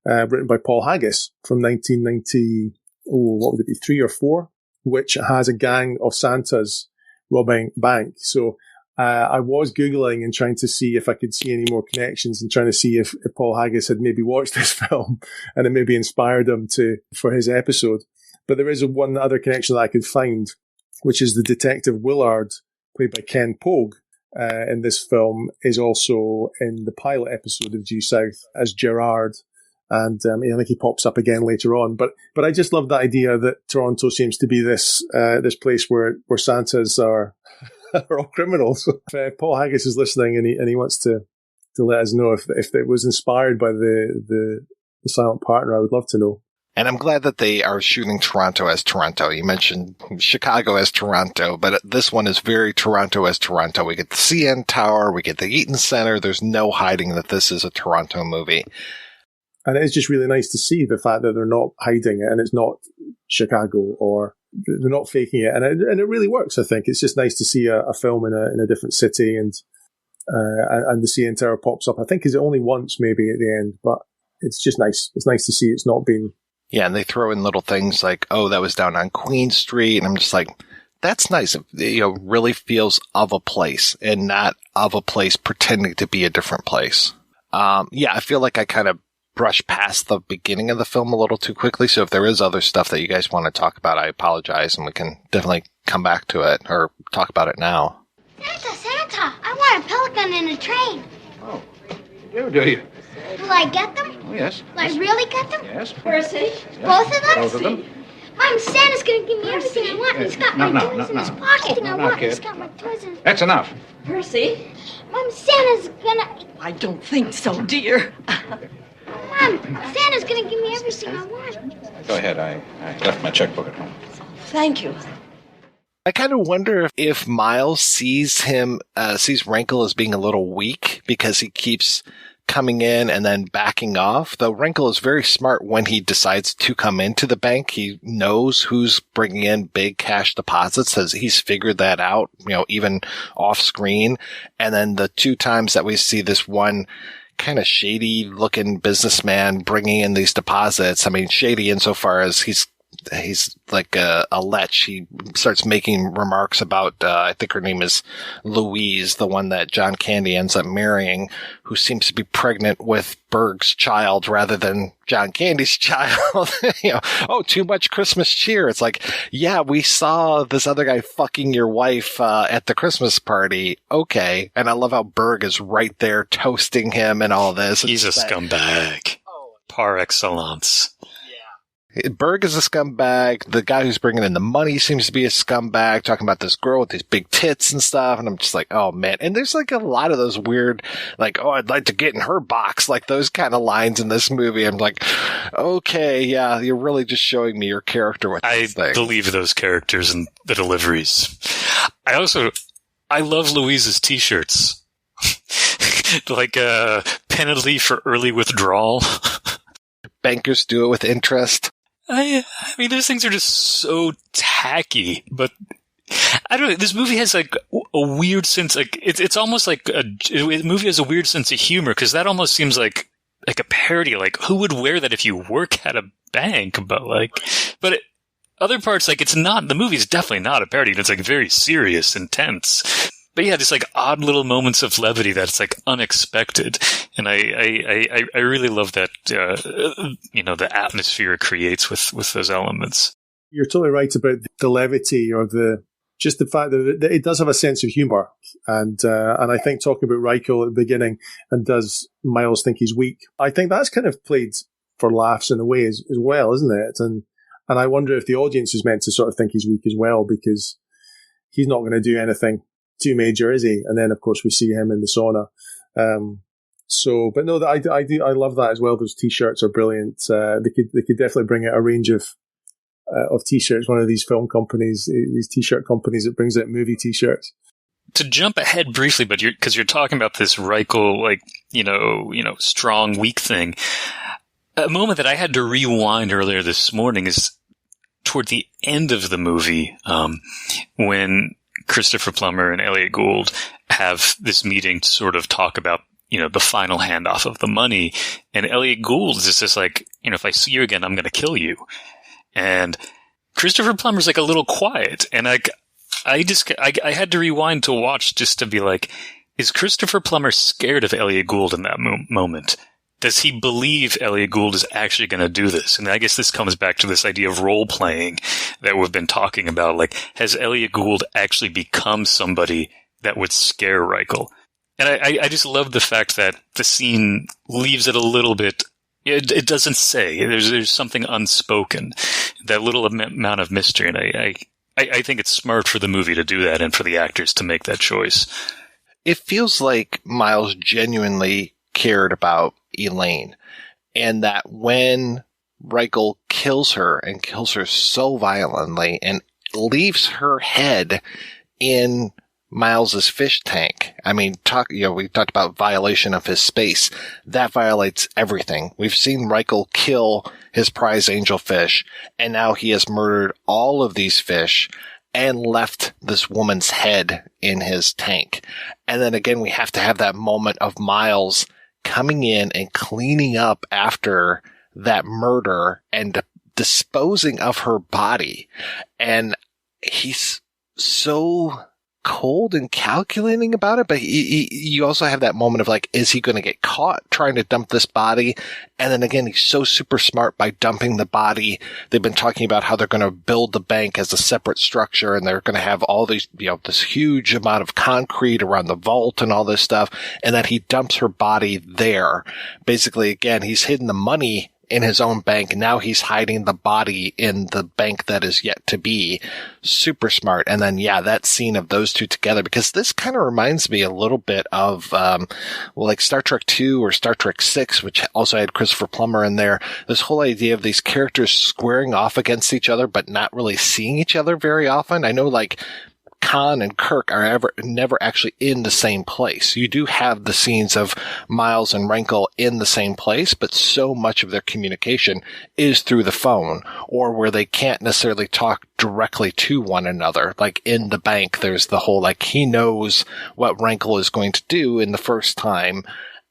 written by Paul Haggis from 1990. What would it be? 3 or 4, which has a gang of Santas robbing a bank. So I was Googling and trying to see if I could see any more connections and trying to see if Paul Haggis had maybe watched this film and it maybe inspired him for his episode. But there is one other connection that I could find, which is the detective Willard, played by Ken Pogue, in this film, is also in the pilot episode of Due South as Gerard. And I think he pops up again later on. But I just love the idea that Toronto seems to be this place where Santas are all criminals. If Paul Haggis is listening and he wants to let us know if it was inspired by the Silent Partner, I would love to know. And I'm glad that they are shooting Toronto as Toronto. You mentioned Chicago as Toronto, but this one is very Toronto as Toronto. We get the CN Tower, we get the Eaton Center. There's no hiding that this is a Toronto movie. And it's just really nice to see the fact that they're not hiding it and it's not Chicago or they're not faking it. And it really works, I think. It's just nice to see a film in a different city and the CN Tower pops up. I think is it only once maybe at the end, but it's just nice. It's nice to see it's not been. Yeah, and they throw in little things like, oh, that was down on Queen Street. And I'm just like, that's nice. It really feels of a place and not of a place pretending to be a different place. I feel like I kind of brush past the beginning of the film a little too quickly. So if there is other stuff that you guys want to talk about, I apologize, and we can definitely come back to it or talk about it now. Santa, I want a pelican in a train. Oh, you do you? Will I get them? Oh, yes. Will I really get them? Yes. Percy? Yes. Both of them? Both of them. Mom, Santa's going to give me everything I want. He's got my toys in his pocket. Everything I want. kid. He's got my toys in his That's enough. Percy? Mom, Santa's gonna... I don't think so, dear. Mom, Santa's gonna give me everything I want. Go ahead. I left my checkbook at home. Thank you. I kind of wonder if Miles sees Wrinkle as being a little weak because he keeps coming in and then backing off. Though Wrinkle is very smart when he decides to come into the bank. He knows who's bringing in big cash deposits, as he's figured that out, even off screen. And then the 2 times that we see this one kind of shady looking businessman bringing in these deposits. I mean, shady insofar as he's he's like a lech. He starts making remarks about, I think her name is Louise, the one that John Candy ends up marrying, who seems to be pregnant with Berg's child rather than John Candy's child. Oh, too much Christmas cheer. It's like, yeah, we saw this other guy fucking your wife at the Christmas party. Okay. And I love how Berg is right there toasting him and all this. He's a scumbag. Par excellence. Berg is a scumbag. The guy who's bringing in the money seems to be a scumbag, talking about this girl with these big tits and stuff. And I'm just like, oh man. And there's like a lot of those weird, like, oh, I'd like to get in her box, like those kind of lines in this movie. I'm like, okay, yeah, you're really just showing me your character with this thing. I believe those characters and the deliveries. I love Louise's t-shirts. Like a penalty for early withdrawal. Bankers do it with interest. I mean, those things are just so tacky, but I don't know. This movie has like a weird sense, like it's almost like the movie has a weird sense of humor, because that almost seems like a parody. Like, who would wear that if you work at a bank? But other parts, like, it's not, the movie's definitely not a parody. It's like very serious, intense. But yeah, just like odd little moments of levity that's like unexpected. And I really love that, the atmosphere it creates with those elements. You're totally right about the levity, or just the fact that it does have a sense of humor. And I think talking about Reichel at the beginning, and does Miles think he's weak? I think that's kind of played for laughs in a way as well, isn't it? And I wonder if the audience is meant to sort of think he's weak as well, because he's not going to do anything too major, is he? And then, of course, we see him in the sauna. But no, I love that as well. Those t-shirts are brilliant. They could definitely bring out a range of t-shirts. One of these film companies, these t-shirt companies that brings out movie t-shirts. To jump ahead briefly, but because you're talking about this Reichel, like, strong, weak thing. A moment that I had to rewind earlier this morning is toward the end of the movie, when Christopher Plummer and Elliott Gould have this meeting to sort of talk about, the final handoff of the money. And Elliott Gould is just like, if I see you again, I'm going to kill you. And Christopher Plummer's like a little quiet. And I had to rewind to watch just to be like, is Christopher Plummer scared of Elliott Gould in that moment? Does he believe Elliott Gould is actually going to do this? And I guess this comes back to this idea of role playing that we've been talking about. Like, has Elliott Gould actually become somebody that would scare Reichel? And I just love the fact that the scene leaves it a little bit. It doesn't say. There's something unspoken. That little amount of mystery. And I think it's smart for the movie to do that, and for the actors to make that choice. It feels like Miles genuinely cared about Elaine, and that when Reichel kills her, and kills her so violently, and leaves her head in Miles's fish tank. I mean, we talked about violation of his space. That violates everything. We've seen Reichel kill his prize angelfish, and now he has murdered all of these fish and left this woman's head in his tank. And then again, we have to have that moment of Miles coming in and cleaning up after that murder and disposing of her body. And he's so cold and calculating about it, but you also have that moment of like, is he going to get caught trying to dump this body? And then again, he's so super smart by dumping the body. They've been talking about how they're going to build the bank as a separate structure, and they're going to have all these, this huge amount of concrete around the vault and all this stuff, and that he dumps her body there. Basically, again, he's hidden the money in his own bank. Now he's hiding the body in the bank that is yet to be. Super smart. And then, that scene of those two together, because this kind of reminds me a little bit of, like Star Trek 2 or Star Trek 6, which also had Christopher Plummer in there. This whole idea of these characters squaring off against each other, but not really seeing each other very often. I know, like, Khan and Kirk are never actually in the same place. You do have the scenes of Miles and Reichel in the same place, but so much of their communication is through the phone, or where they can't necessarily talk directly to one another. Like in the bank, there's the whole, like, he knows what Reichel is going to do in the first time,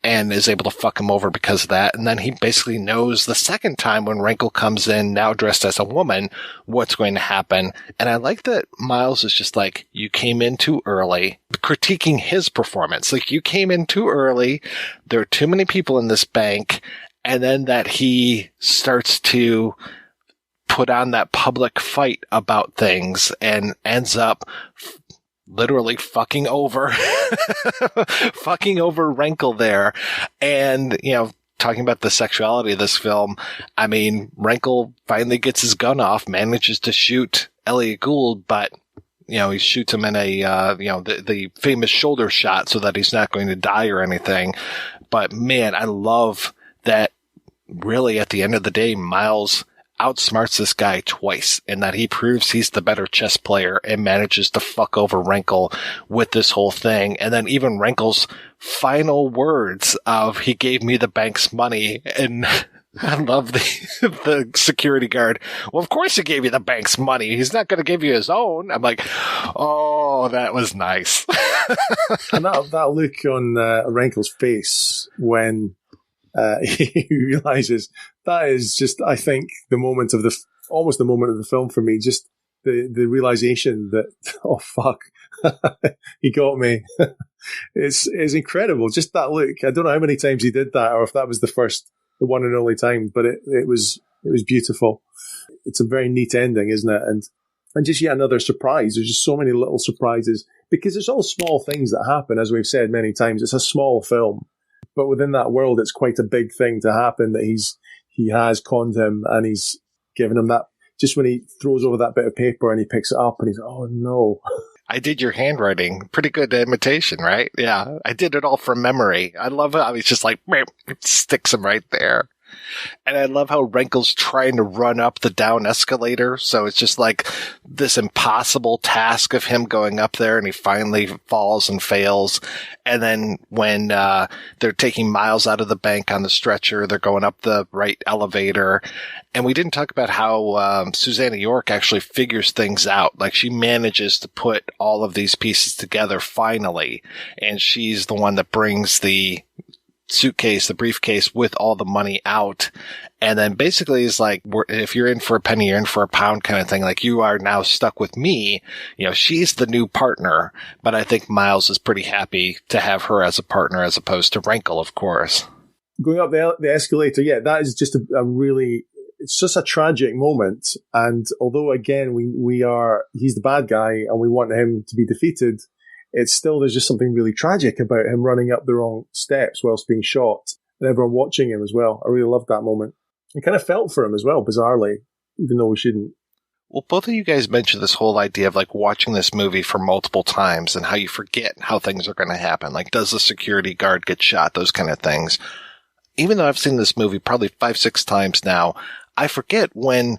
and is able to fuck him over because of that. And then he basically knows the second time when Wrinkle comes in, now dressed as a woman, what's going to happen. And I like that Miles is just like, you came in too early, critiquing his performance. Like, you came in too early. There are too many people in this bank. And then that he starts to put on that public fight about things and ends up literally fucking over Wrinkle there. And, talking about the sexuality of this film, I mean, Wrinkle finally gets his gun off, manages to shoot Elliott Gould, but, he shoots him in the famous shoulder shot so that he's not going to die or anything. But man, I love that really at the end of the day, Miles outsmarts this guy twice, and that he proves he's the better chess player and manages to fuck over Wrinkle with this whole thing. And then even Wrinkle's final words of, he gave me the bank's money, and I love the security guard. Well, of course he gave you the bank's money. He's not going to give you his own. I'm like, oh, that was nice. And that look on Wrinkle's face when he realizes, that is just, I think, almost the moment of the film for me. Just the realization that, oh fuck, he got me. It's incredible. Just that look. I don't know how many times he did that, or if that was the one and only time, but it was beautiful. It's a very neat ending, isn't it? And just yet another surprise. There's just so many little surprises, because it's all small things that happen, as we've said many times. It's a small film, but within that world, it's quite a big thing to happen, that he has conned him, and he's given him that, just when he throws over that bit of paper and he picks it up and he's, oh no. I did your handwriting. Pretty good imitation, right? Yeah. I did it all from memory. I love how he's just like, sticks him right there. And I love how Wrinkle's trying to run up the down escalator. So it's just like this impossible task of him going up there, and he finally falls and fails. And then when they're taking Miles out of the bank on the stretcher, they're going up the right elevator. And we didn't talk about how Susanna York actually figures things out. Like, she manages to put all of these pieces together finally. And she's the one that brings the suitcase, the briefcase with all the money out. And then basically is like, if you're in for a penny, you're in for a pound kind of thing. Like, you are now stuck with me. She's the new partner, but I think Miles is pretty happy to have her as a partner as opposed to Wrinkle, of course. Going up the escalator, yeah, that is just a really, it's just a tragic moment. And although, again, he's the bad guy and we want him to be defeated, it's still, there's just something really tragic about him running up the wrong steps whilst being shot, and everyone watching him as well. I really loved that moment. I kind of felt for him as well, bizarrely, even though we shouldn't. Well, both of you guys mentioned this whole idea of like watching this movie for multiple times and how you forget how things are going to happen. Like, does the security guard get shot? Those kind of things. Even though I've seen this movie probably 5-6 times now, I forget when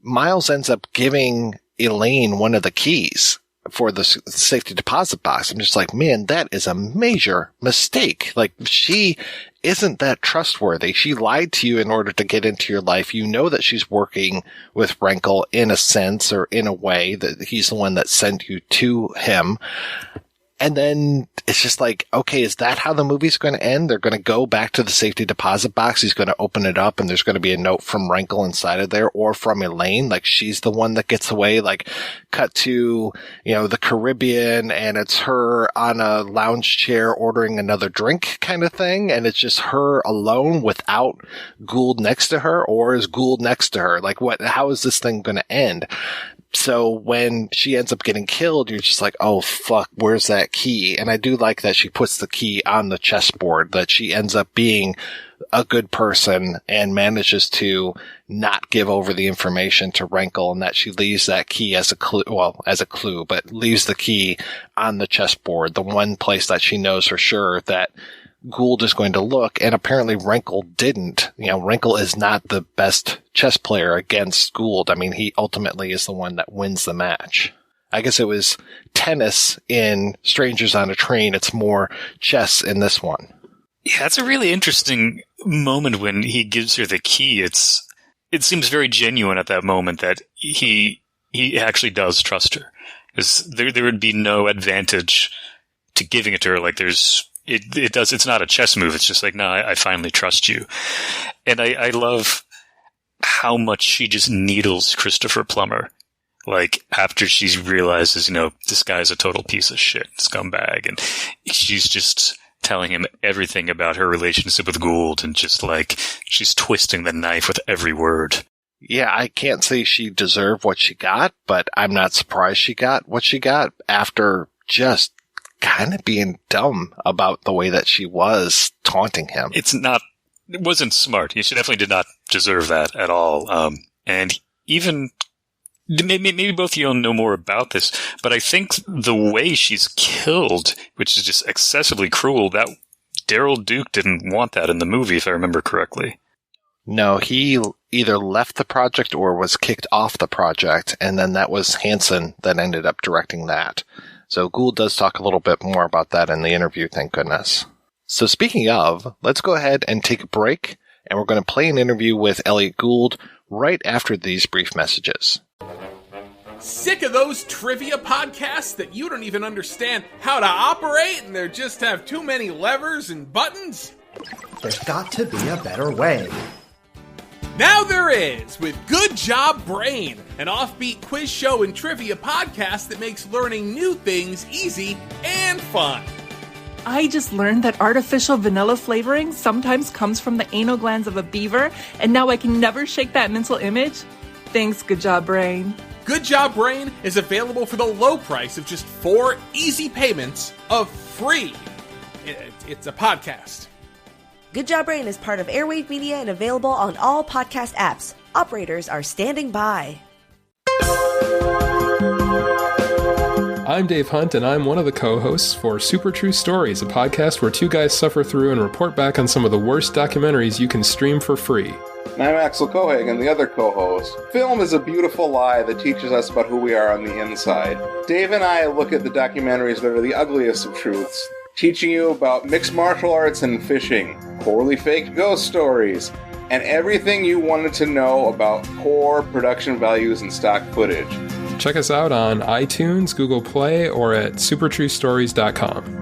Miles ends up giving Elaine one of the keys for the safety deposit box. I'm just like, man, that is a major mistake. Like, she isn't that trustworthy. She lied to you in order to get into your life. You know that she's working with Wrinkle in a sense, or in a way that he's the one that sent you to him. And then it's just like, okay, is that how the movie's going to end? They're going to go back to the safety deposit box. He's going to open it up and there's going to be a note from Wrinkle inside of there, or from Elaine. Like, she's the one that gets away. Like, cut to, the Caribbean, and it's her on a lounge chair ordering another drink kind of thing. And it's just her alone without Gould next to her, or is Gould next to her? Like, how is this thing going to end? So when she ends up getting killed, you're just like, oh, fuck, where's that key? And I do like that she puts the key on the chessboard, that she ends up being a good person and manages to not give over the information to Wrinkle, and that she leaves that key as a clue, but leaves the key on the chessboard, the one place that she knows for sure that Gould is going to look, and apparently Wrinkle didn't. Wrinkle is not the best chess player against Gould. I mean, he ultimately is the one that wins the match. I guess it was tennis in Strangers on a Train. It's more chess in this one. Yeah, it's a really interesting moment when he gives her the key. It seems very genuine at that moment that he actually does trust her. There would be no advantage to giving it to her. Like, there's it's not a chess move. It's just like, no, I finally trust you. And I love how much she just needles Christopher Plummer. Like, after she realizes, this guy's a total piece of shit, scumbag, and she's just telling him everything about her relationship with Gould, and just like, she's twisting the knife with every word. Yeah, I can't say she deserved what she got, but I'm not surprised she got what she got after just kind of being dumb about the way that she was taunting him. It wasn't smart. She definitely did not deserve that at all. And even, maybe both of you know more about this, but I think the way she's killed, which is just excessively cruel, that Daryl Duke didn't want that in the movie, if I remember correctly. No, he either left the project or was kicked off the project, and then that was Hanson that ended up directing that. So Gould does talk a little bit more about that in the interview, thank goodness. So speaking of, let's go ahead and take a break, and we're going to play an interview with Elliott Gould right after these brief messages. Sick of those trivia podcasts that you don't even understand how to operate and they just have too many levers and buttons? There's got to be a better way. Now there is, with Good Job Brain, an offbeat quiz show and trivia podcast that makes learning new things easy and fun. I just learned that artificial vanilla flavoring sometimes comes from the anal glands of a beaver, and now I can never shake that mental image. Thanks, Good Job Brain. Good Job Brain is available for the low price of just 4 easy payments of free. It's a podcast. Good Job Brain is part of Airwave Media and available on all podcast apps. Operators are standing by. I'm Dave Hunt, and I'm one of the co-hosts for Super True Stories, a podcast where two guys suffer through and report back on some of the worst documentaries you can stream for free. And I'm Axel Cohagen, the other co-host. Film is a beautiful lie that teaches us about who we are on the inside. Dave and I look at the documentaries that are the ugliest of truths, teaching you about mixed martial arts and fishing, poorly faked ghost stories, and everything you wanted to know about core production values and stock footage. Check us out on iTunes, Google Play, or at supertruestories.com.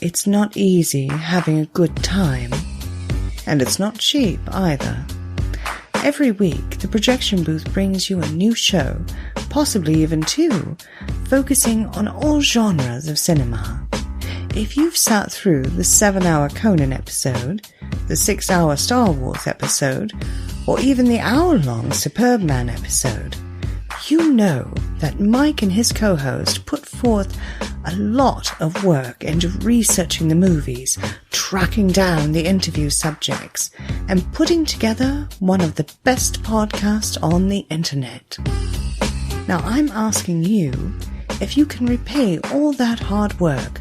It's not easy having a good time, and it's not cheap either. Every week, the projection booth brings you a new show, possibly even 2, focusing on all genres of cinema. If you've sat through the 7-hour Conan episode, the 6-hour Star Wars episode, or even the hour-long Superbman episode, you know that Mike and his co-host put forth a lot of work into researching the movies, tracking down the interview subjects, and putting together one of the best podcasts on the internet. Now I'm asking you if you can repay all that hard work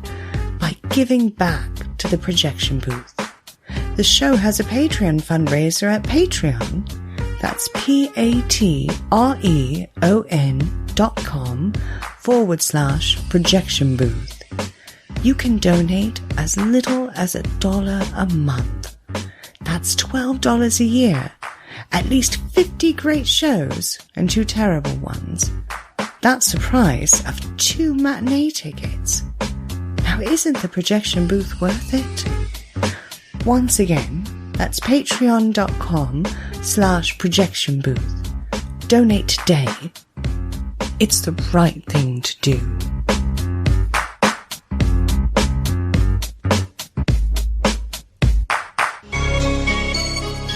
by giving back to the projection booth. The show has a Patreon fundraiser at Patreon. That's patreon.com/projection booth. You can donate as little as $1 a month. That's $12 a year. At least 50 great shows and 2 terrible ones. That's the price of 2 matinee tickets. Now, isn't the projection booth worth it? Once again, that's patreon.com/projection booth. Donate today. It's the right thing to do.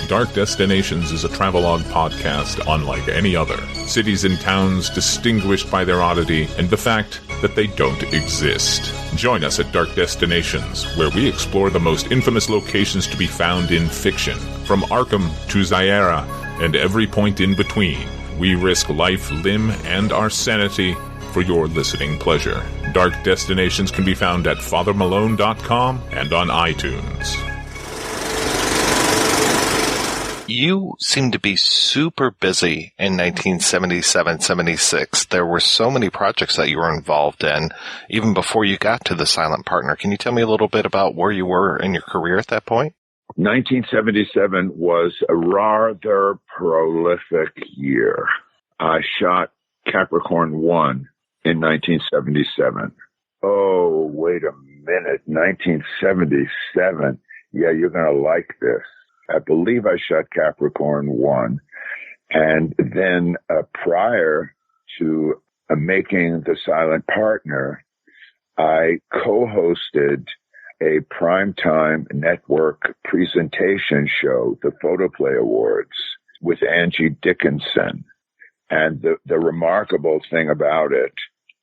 Dark Destinations is a travelogue podcast unlike any other. Cities and towns distinguished by their oddity and the fact that they don't exist. Join us at Dark Destinations, where we explore the most infamous locations to be found in fiction. From Arkham to Zaira and every point in between, we risk life, limb, and our sanity for your listening pleasure. Dark Destinations can be found at fathermalone.com and on iTunes. You seem to be super busy in 1977-76. There were so many projects that you were involved in, even before you got to The Silent Partner. Can you tell me a little bit about where you were in your career at that point? 1977 was a rather prolific year. I shot Capricorn 1 in 1977. Oh, wait a minute. 1977. Yeah, you're going to like this. I believe I shot Capricorn 1. And then prior to making The Silent Partner, I co-hosted a primetime network presentation show, the Photoplay Awards, with Angie Dickinson. And the remarkable thing about it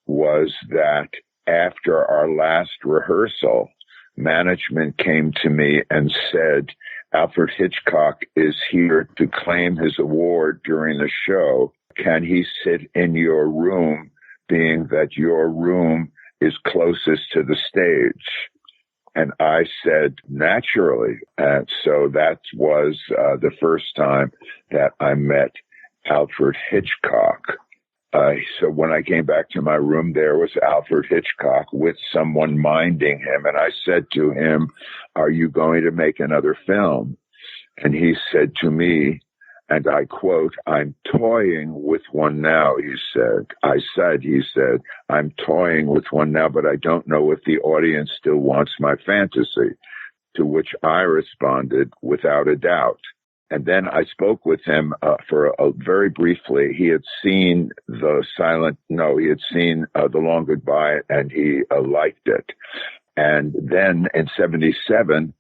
was that after our last rehearsal, management came to me and said, Alfred Hitchcock is here to claim his award during the show. Can he sit in your room, being that your room is closest to the stage? And I said, naturally. And so that was the first time that I met Alfred Hitchcock. So when I came back to my room, there was Alfred Hitchcock with someone minding him. And I said to him, are you going to make another film? And he said to me, and I quote, I'm toying with one now, he said. He said, I'm toying with one now, but I don't know if the audience still wants my fantasy. To which I responded, without a doubt. And then I spoke with him very briefly. He had seen The Long Goodbye, and he liked it. And then in 77,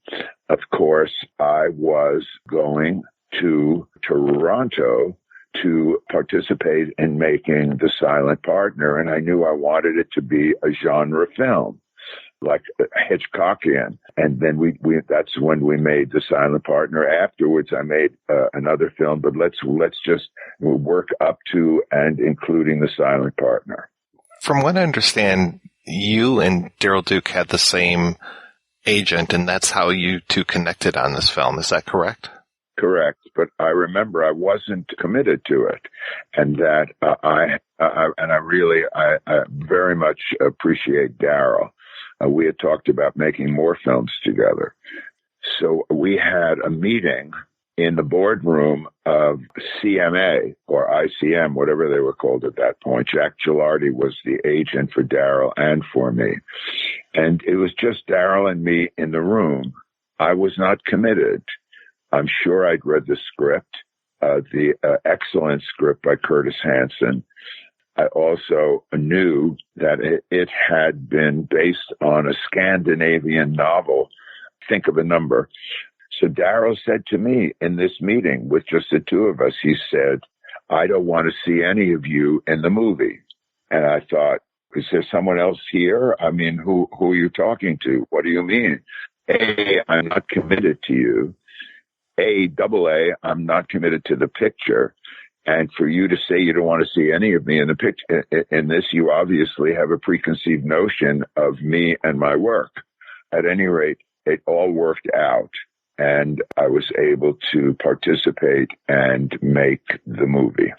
of course, I was going to Toronto to participate in making The Silent Partner, and I knew I wanted it to be a genre film, like Hitchcockian. And then that's when we made The Silent Partner. Afterwards, I made another film, but let's just work up to and including The Silent Partner. From what I understand, you and Daryl Duke had the same agent, and that's how you two connected on this film. Is that correct? Correct. But I remember I wasn't committed to it, and that I very much appreciate Daryl. We had talked about making more films together. So we had a meeting in the boardroom of CMA or ICM, whatever they were called at that point. Jack Gilardi was the agent for Daryl and for me. And it was just Daryl and me in the room. I was not committed. I'm sure I'd read the script, the excellent script by Curtis Hanson. I also knew that it had been based on a Scandinavian novel. Think of a number. So Daryl said to me in this meeting with just the two of us, he said, I don't want to see any of you in the movie. And I thought, is there someone else here? I mean, who are you talking to? What do you mean? A, I'm not committed to you. I'm not committed to the picture. And for you to say you don't want to see any of me in the picture, in this, you obviously have a preconceived notion of me and my work. At any rate, it all worked out, and I was able to participate and make the movie.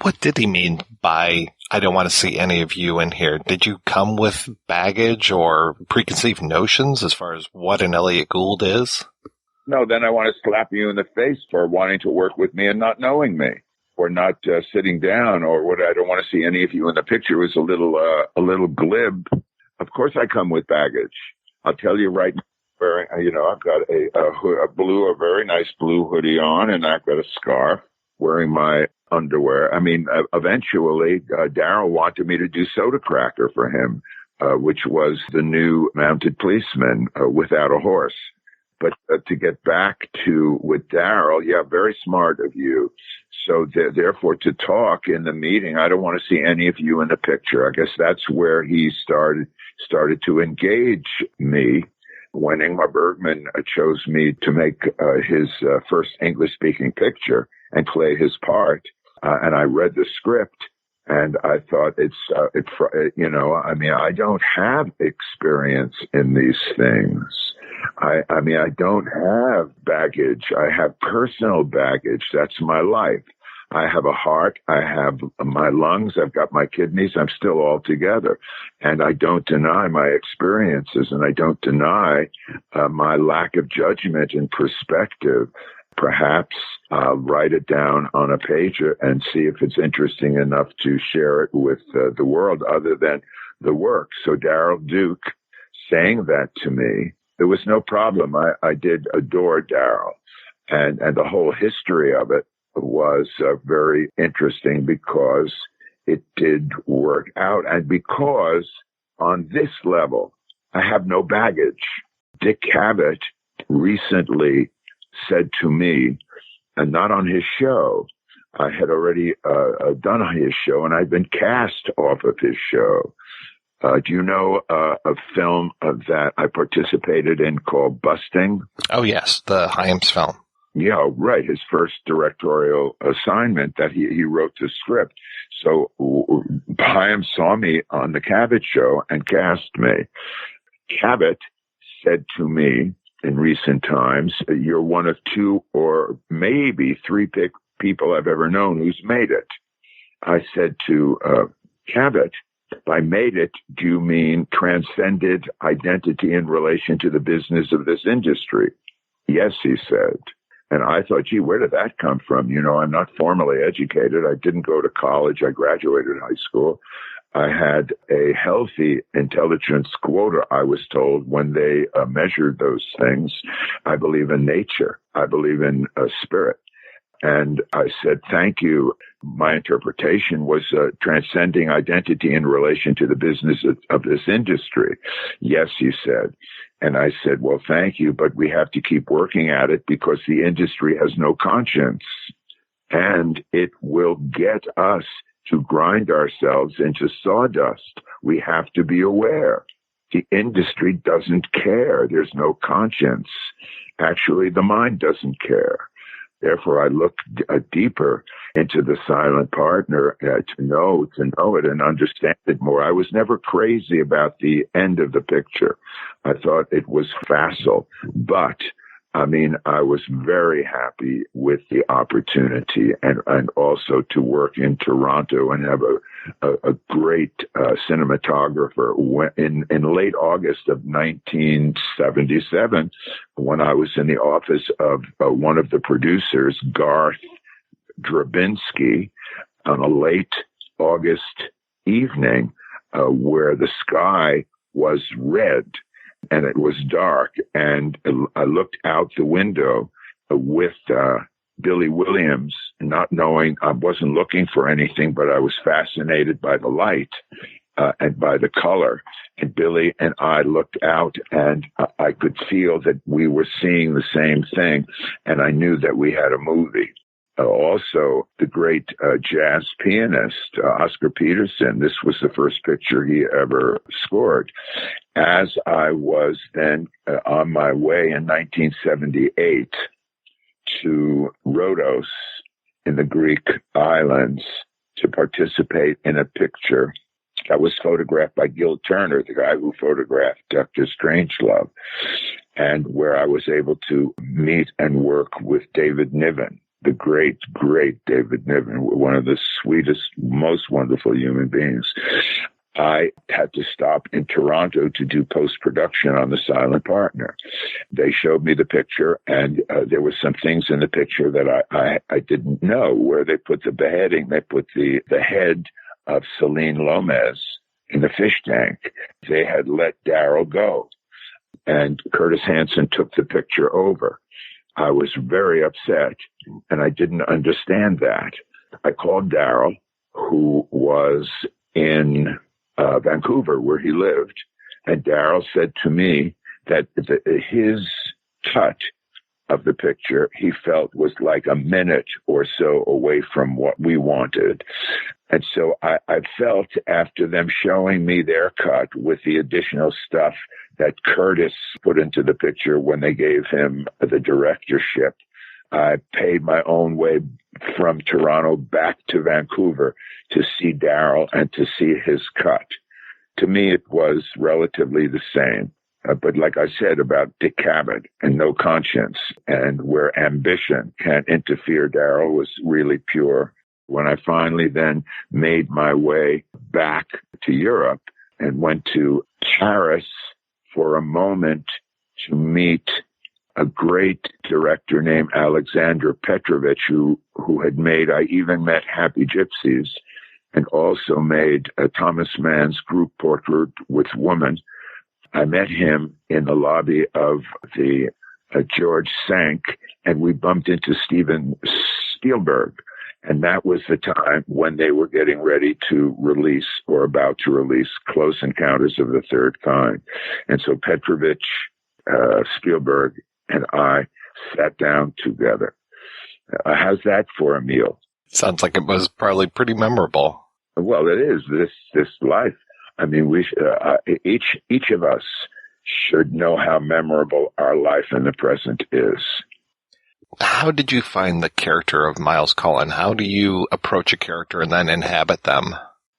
What did he mean by, I don't want to see any of you in here? Did you come with baggage or preconceived notions as far as what an Elliott Gould is? No, then I want to slap you in the face for wanting to work with me and not knowing me, or not sitting down, or what. I don't want to see any of you in the picture was a little glib. Of course I come with baggage. I'll tell you right now, I've got a very nice blue hoodie on, and I've got a scarf, wearing my underwear. I mean, eventually, Daryl wanted me to do Soda Cracker for him, which was the new mounted policeman without a horse. But to get back to with Daryl, yeah, very smart of you. So therefore, to talk in the meeting, I don't want to see any of you in the picture. I guess that's where he started to engage me. When Ingmar Bergman chose me to make his first English-speaking picture and play his part, and I read the script, and I thought I don't have experience in these things. I don't have baggage. I have personal baggage. That's my life. I have a heart. I have my lungs. I've got my kidneys. I'm still all together. And I don't deny my experiences, and I don't deny my lack of judgment and perspective. Perhaps I'll write it down on a page and see if it's interesting enough to share it with the world other than the work. So Daryl Duke saying that to me, there was no problem. I did adore Daryl, and the whole history of it was very interesting because it did work out, and because on this level, I have no baggage. Dick Cavett recently said to me, and not on his show, I had already done his show, and I'd been cast off of his show. Do you know a film that I participated in called Busting? Oh, yes, the Hyams film. Yeah, right. His first directorial assignment that he wrote the script. So Hyams saw me on the Cavett show and cast me. Cavett said to me in recent times, you're one of two or maybe three people I've ever known who's made it. I said to Cavett, by made it, do you mean transcended identity in relation to the business of this industry? Yes, he said. And I thought, gee, where did that come from? You know, I'm not formally educated. I didn't go to college. I graduated high school. I had a healthy intelligence quota, I was told, when they measured those things. I believe in nature. I believe in spirit. And I said, thank you. My interpretation was transcending identity in relation to the business of this industry. Yes, he said. And I said, well, thank you, but we have to keep working at it because the industry has no conscience. And it will get us to grind ourselves into sawdust. We have to be aware. The industry doesn't care. There's no conscience. Actually, the mind doesn't care. Therefore, I looked deeper into the silent partner to know it and understand it more. I was never crazy about the end of the picture. I thought it was facile, but I mean, I was very happy with the opportunity and also to work in Toronto and have a great cinematographer. In late August of 1977, when I was in the office of one of the producers, Garth Drabinsky, on a late August evening where the sky was red, and it was dark, and I looked out the window with Billy Williams, not knowing, I wasn't looking for anything, but I was fascinated by the light and by the color. And Billy and I looked out, and I could feel that we were seeing the same thing, and I knew that we had a movie. Also, the great jazz pianist, Oscar Peterson, this was the first picture he ever scored. As I was then on my way in 1978 to Rhodos in the Greek islands to participate in a picture that was photographed by Gil Turner, the guy who photographed Dr. Strangelove, and where I was able to meet and work with David Niven. The great, great David Niven, one of the sweetest, most wonderful human beings. I had to stop in Toronto to do post-production on The Silent Partner. They showed me the picture, and there were some things in the picture that I didn't know, where they put the beheading. They put the head of Celine Lomez in the fish tank. They had let Daryl go, and Curtis Hanson took the picture over. I was very upset, and I didn't understand that. I called Daryl, who was in Vancouver, where he lived, and Daryl said to me that his cut of the picture he felt was like a minute or so away from what we wanted. And so I felt, after them showing me their cut with the additional stuff that Curtis put into the picture when they gave him the directorship, I paid my own way from Toronto back to Vancouver to see Daryl and to see his cut. To me, it was relatively the same. But like I said about Dick Cavett and No Conscience, and where ambition can't interfere, Daryl was really pure. When I finally then made my way back to Europe and went to Paris for a moment to meet a great director named Alexander Petrovich, who had made, I even met Happy Gypsies, and also made Thomas Mann's group portrait with Woman. I met him in the lobby of the George Sank, and we bumped into Steven Spielberg. And that was the time when they were getting ready to release, or about to release, Close Encounters of the Third Kind. And so Petrovich, Spielberg, and I sat down together. How's that for a meal? Sounds like it was probably pretty memorable. Well, it is. This life. I mean, each of us should know how memorable our life in the present is. How did you find the character of Miles Cullen? How do you approach a character and then inhabit them?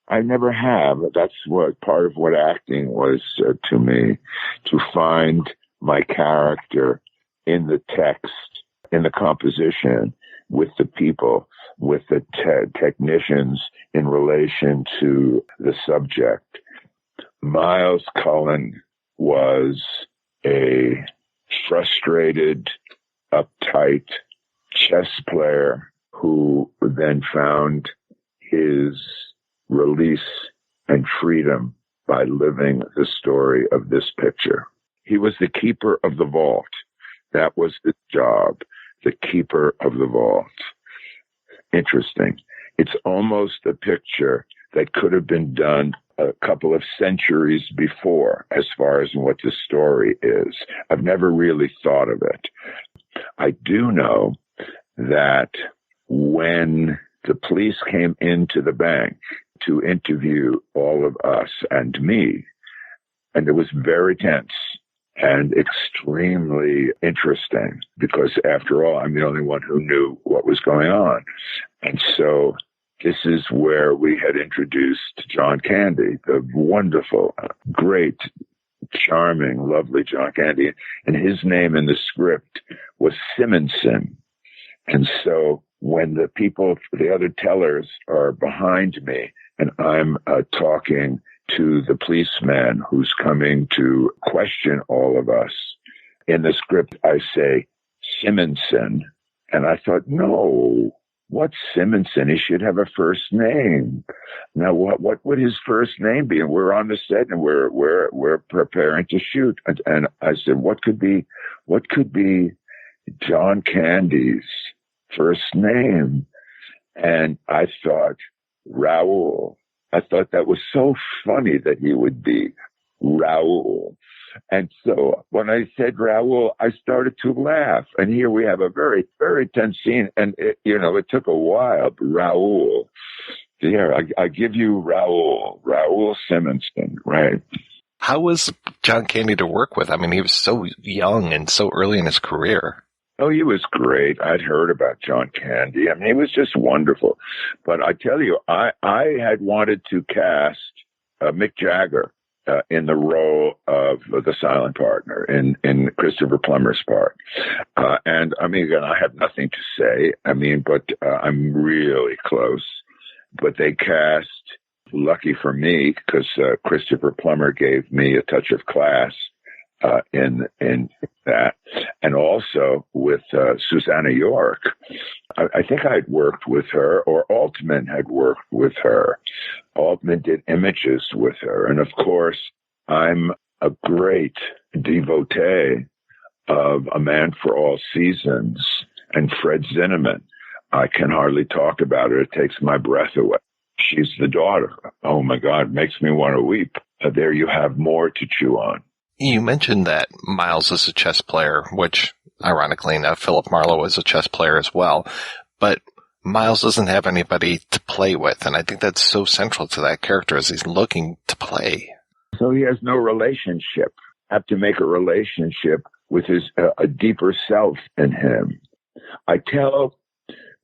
I never have. That's what part of what acting was to me, to find my character in the text, in the composition, with the people, with the technicians in relation to the subject. Miles Cullen was a frustrated, uptight chess player who then found his release and freedom by living the story of this picture. He was the keeper of the vault. That was his job, the keeper of the vault. Interesting. It's almost a picture that could have been done a couple of centuries before, as far as what the story is. I've never really thought of it. I do know that when the police came into the bank to interview all of us and me, and it was very tense and extremely interesting, because after all, I'm the only one who knew what was going on. And so this is where we had introduced John Candy, the wonderful, great, charming, lovely John Candy. And his name in the script was Simonson. And so when the people, the other tellers are behind me, and I'm talking to the policeman who's coming to question all of us, in the script I say Simonson. And I thought, no, what's Simonson? He should have a first name. Now, what would his first name be? And we're on the set and we're preparing to shoot. And I said, what could be John Candy's first name? And I thought, Raoul. I thought that was so funny that he would be Raoul. And so when I said Raoul, I started to laugh. And here we have a very, very tense scene. And, it took a while. Raoul. Yeah, I give you Raoul Simonson, right? How was John Candy to work with? I mean, he was so young and so early in his career. Oh, he was great. I'd heard about John Candy. I mean, he was just wonderful. But I tell you, I had wanted to cast Mick Jagger in the role of the silent partner in Christopher Plummer's part. And I mean, again, I have nothing to say. I mean, but I'm really close. But they cast, lucky for me, because Christopher Plummer gave me a touch of class in that, and also with Susanna York. I think I'd worked with her, or Altman had worked with her. Altman did Images with her, and of course, I'm a great devotee of A Man for All Seasons and Fred Zinnemann. I can hardly talk about her; it takes my breath away. She's the daughter. Oh my God, makes me want to weep. There you have more to chew on. You mentioned that Miles is a chess player, which, ironically enough, Philip Marlowe is a chess player as well. But Miles doesn't have anybody to play with, and I think that's so central to that character as he's looking to play. So he has no relationship. Have to make a relationship with his a deeper self in him. I tell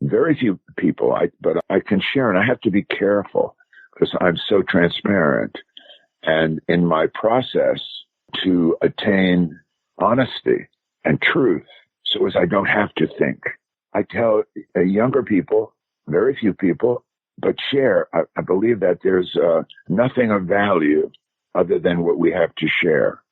very few people, but I can share, and I have to be careful because I'm so transparent. And in my process, to attain honesty and truth so as I don't have to think. I tell younger people, very few people, but share. I believe that there's nothing of value other than what we have to share.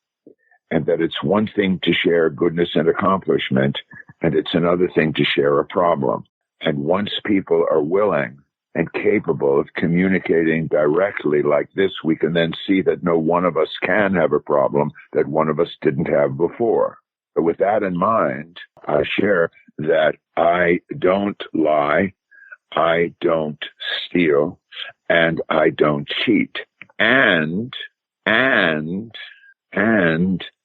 And that it's one thing to share goodness and accomplishment, and it's another thing to share a problem. And once people are willing and capable of communicating directly like this, we can then see that no one of us can have a problem that one of us didn't have before. But with that in mind, I share that I don't lie, I don't steal, and I don't cheat. And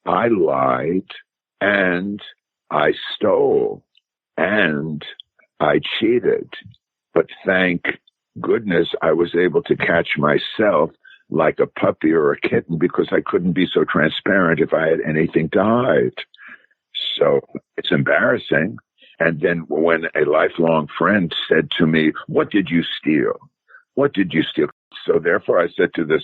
I lied, and I stole, and I cheated. But thank goodness I was able to catch myself like a puppy or a kitten because I couldn't be so transparent if I had anything to hide. So it's embarrassing. And then when a lifelong friend said to me, "What did you steal? What did you steal?" So therefore I said to this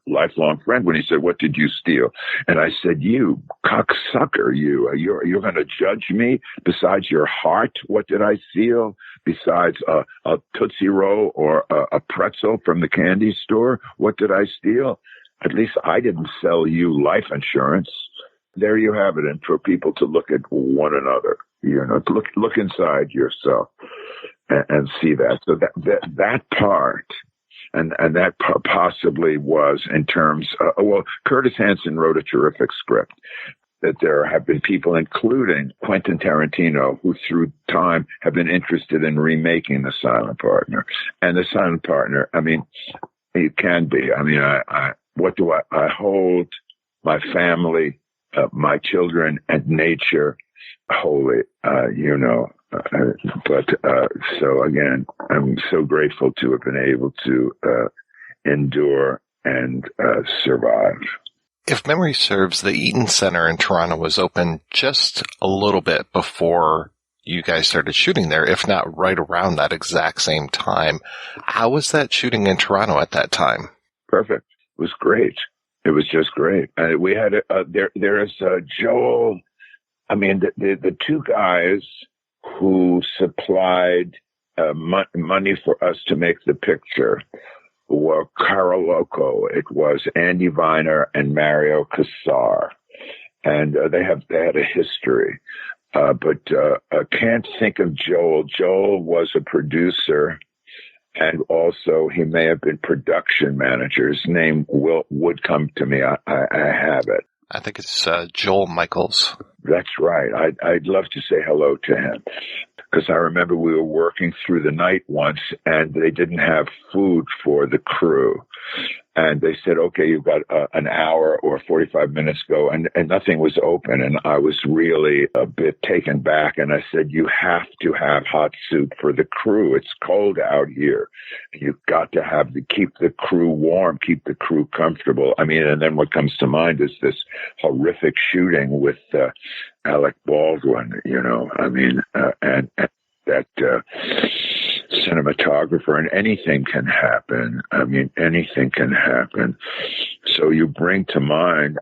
lifelong friend when he said, "What did you steal?" And I said, "You cocksucker, you're going to judge me besides your heart. What did I steal besides a Tootsie Roll or a pretzel from the candy store? What did I steal? At least I didn't sell you life insurance." There you have it. And for people to look at one another, to look inside yourself and see that. So that part. And that possibly was in terms well, Curtis Hanson wrote a terrific script that there have been people, including Quentin Tarantino, who through time have been interested in remaking The Silent Partner. And The Silent Partner, I mean, it can be. I mean, I hold my family, my children, and nature holy, so again, I'm so grateful to have been able to endure and survive. If memory serves, the Eaton Center in Toronto was open just a little bit before you guys started shooting there, if not right around that exact same time. How was that shooting in Toronto at that time? Perfect. It was great. It was just great. We had there is Joel. I mean, the two guys who supplied money for us to make the picture were Caro Loco. It was Andy Viner and Mario Cassar. And they had a history. But I can't think of Joel. Joel was a producer, and also he may have been production manager. His name would come to me. I have it. I think it's Joel Michaels. That's right. I'd love to say hello to him, because I remember we were working through the night once and they didn't have food for the crew. And they said, "Okay, you've got an hour or 45 minutes go," and nothing was open. And I was really a bit taken back. And I said, "You have to have hot soup for the crew. It's cold out here. You've got to keep the crew warm, keep the crew comfortable." I mean, and then what comes to mind is this horrific shooting with Alec Baldwin, I mean, and that cinematographer, and anything can happen. I mean, anything can happen. So you bring to mind,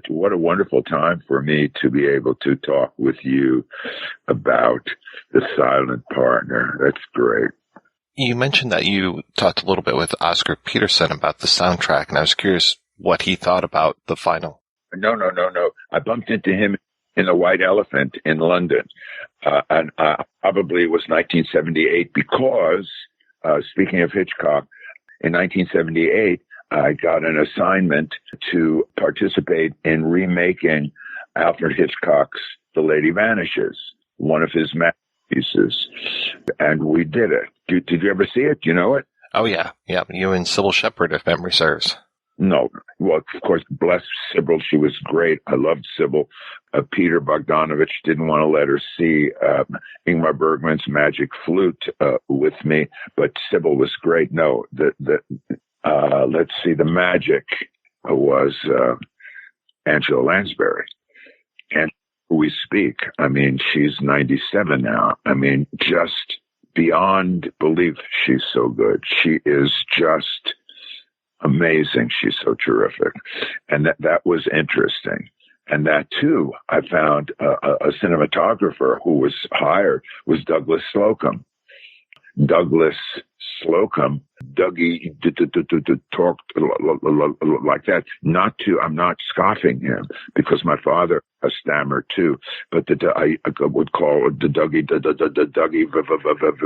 what a wonderful time for me to be able to talk with you about The Silent Partner. That's great. You mentioned that you talked a little bit with Oscar Peterson about the soundtrack, and I was curious what he thought about the final. No. I bumped into him in the White Elephant in London. And probably it was 1978 because, speaking of Hitchcock, in 1978, I got an assignment to participate in remaking Alfred Hitchcock's The Lady Vanishes, one of his masterpieces. And we did it. Did you ever see it? Do you know it? Oh, yeah. Yeah, you and Sybil Shepherd, if memory serves. No. Well, of course, bless Sybil. She was great. I loved Sybil. Peter Bogdanovich didn't want to let her see Ingmar Bergman's Magic Flute with me, but Sybil was great. No, let's see, the magic was Angela Lansbury. And we speak. I mean, she's 97 now. I mean, just beyond belief, she's so good. She is just amazing. She's so terrific. And that was interesting. And that, too, I found a cinematographer who was hired was Douglas Slocum. Douglas Slocum, Dougie talked like that. I'm not scoffing him because my father stammered too, but I would call the Dougie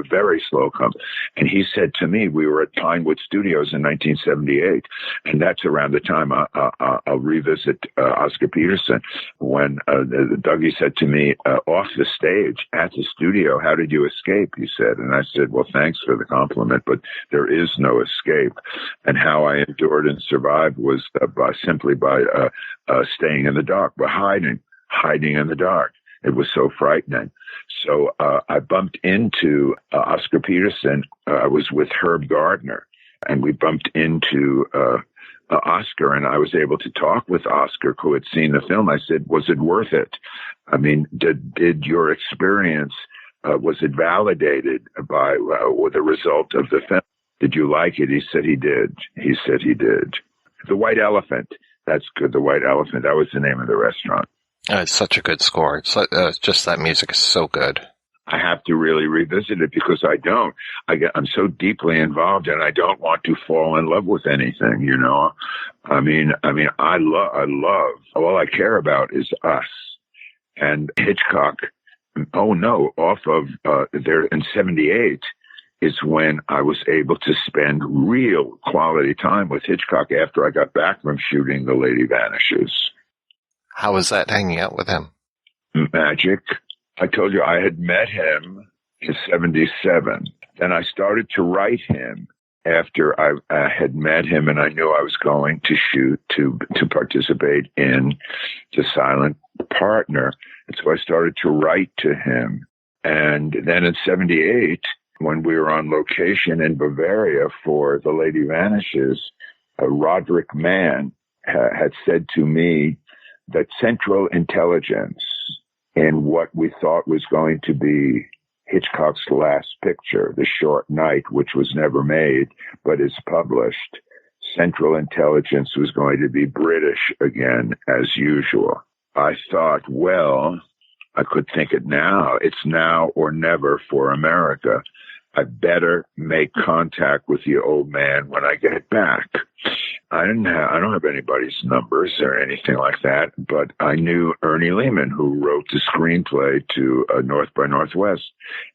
very Slocum. And he said to me, we were at Pinewood Studios in 1978, and that's around the time I'll revisit Oscar Peterson, when Dougie said to me, off the stage at the studio, how did you escape? He said, and I said, well, thanks for the compliment, but there is no escape. And how I endured and survived was simply by staying in the dark, by hiding in the dark. It was so frightening. So I bumped into Oscar Peterson. I was with Herb Gardner, and we bumped into Oscar, and I was able to talk with Oscar, who had seen the film. I said, was it worth it? I mean, did your experience, was it validated by the result of the film? Did you like it? He said he did. He said he did. The White Elephant. That's good. The White Elephant. That was the name of the restaurant. It's such a good score. It's just that music is so good. I have to really revisit it because I'm so deeply involved, and I don't want to fall in love with anything, you know. I mean, I love, all I care about is us. And Hitchcock, off of there in 78 is when I was able to spend real quality time with Hitchcock after I got back from shooting The Lady Vanishes. How was that hanging out with him? Magic. I told you I had met him in 77. Then I started to write him after I had met him, and I knew I was going to shoot to participate in The Silent Partner. And so I started to write to him. And then in 78, when we were on location in Bavaria for The Lady Vanishes, Roderick Mann had said to me that Central Intelligence, in what we thought was going to be Hitchcock's last picture, The Short Night, which was never made but is published, Central Intelligence was going to be British again, as usual. I thought, well, I could think it now. It's now or never for America. I better make contact with the old man when I get back. I don't have anybody's numbers or anything like that, but I knew Ernie Lehman, who wrote the screenplay to North by Northwest,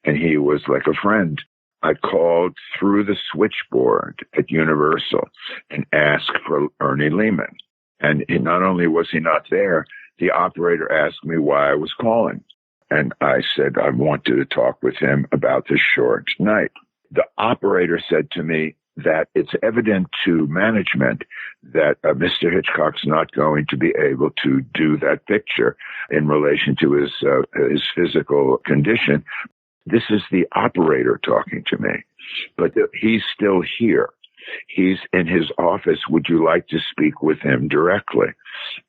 and he was like a friend. I called through the switchboard at Universal and asked for Ernie Lehman. And not only was he not there, the operator asked me why I was calling. And I said I wanted to talk with him about The Short Night. The operator said to me that it's evident to management that Mr. Hitchcock's not going to be able to do that picture in relation to his physical condition. This is the operator talking to me, but he's still here. He's in his office. Would you like to speak with him directly?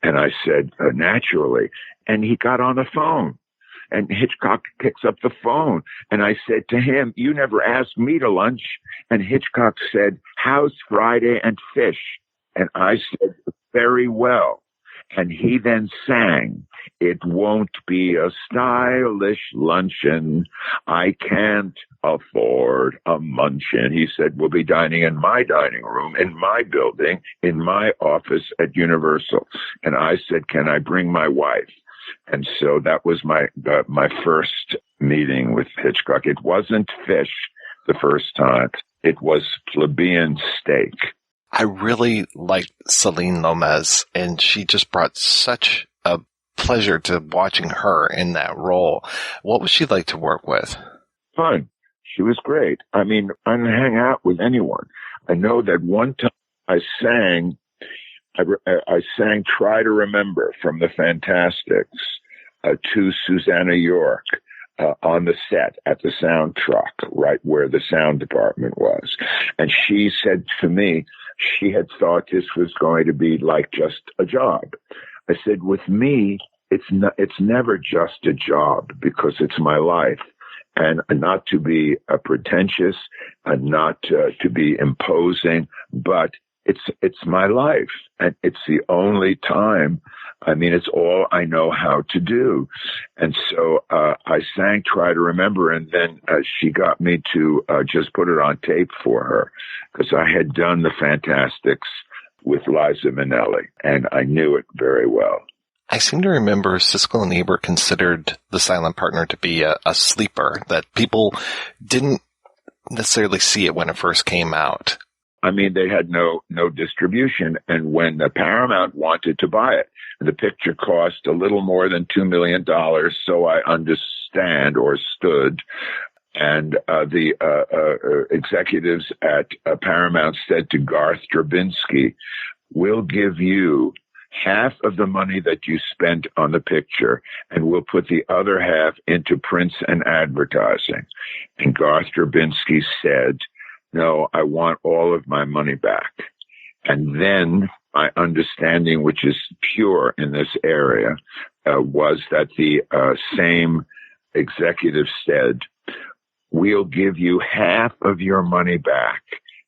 And I said, naturally. And he got on the phone. And Hitchcock picks up the phone. And I said to him, you never asked me to lunch. And Hitchcock said, how's Friday and fish? And I said, very well. And he then sang, it won't be a stylish luncheon. I can't afford a munchin. He said, we'll be dining in my dining room, in my building, in my office at Universal. And I said, can I bring my wife? And so that was my first meeting with Hitchcock. It wasn't fish the first time. It was plebeian steak. I really liked Celine Gomez, and she just brought such a pleasure to watching her in that role. What was she like to work with? Fun. She was great. I mean, I didn't hang out with anyone. I know that one time I sang Try to Remember from the Fantastics to Susanna York on the set at the sound truck, right where the sound department was. And she said to me, she had thought this was going to be like just a job. I said, with me, it's never just a job because it's my life. And not to be pretentious, and not to be imposing, but it's my life, and it's the only time. I mean, it's all I know how to do. And so I sang Try to Remember, and then she got me to just put it on tape for her, because I had done the Fantastics with Liza Minnelli, and I knew it very well. I seem to remember Siskel and Ebert considered The Silent Partner to be a sleeper, that people didn't necessarily see it when it first came out. I mean, they had no distribution, and when the Paramount wanted to buy it, the picture cost a little more than $2 million, so I understand or stood. And the executives at Paramount said to Garth Drabinsky, "We'll give you half of the money that you spent on the picture, and we'll put the other half into prints and advertising." And Garth Drabinsky said, "No, I want all of my money back." And then my understanding, which is pure in this area, was that the same executive said, "We'll give you half of your money back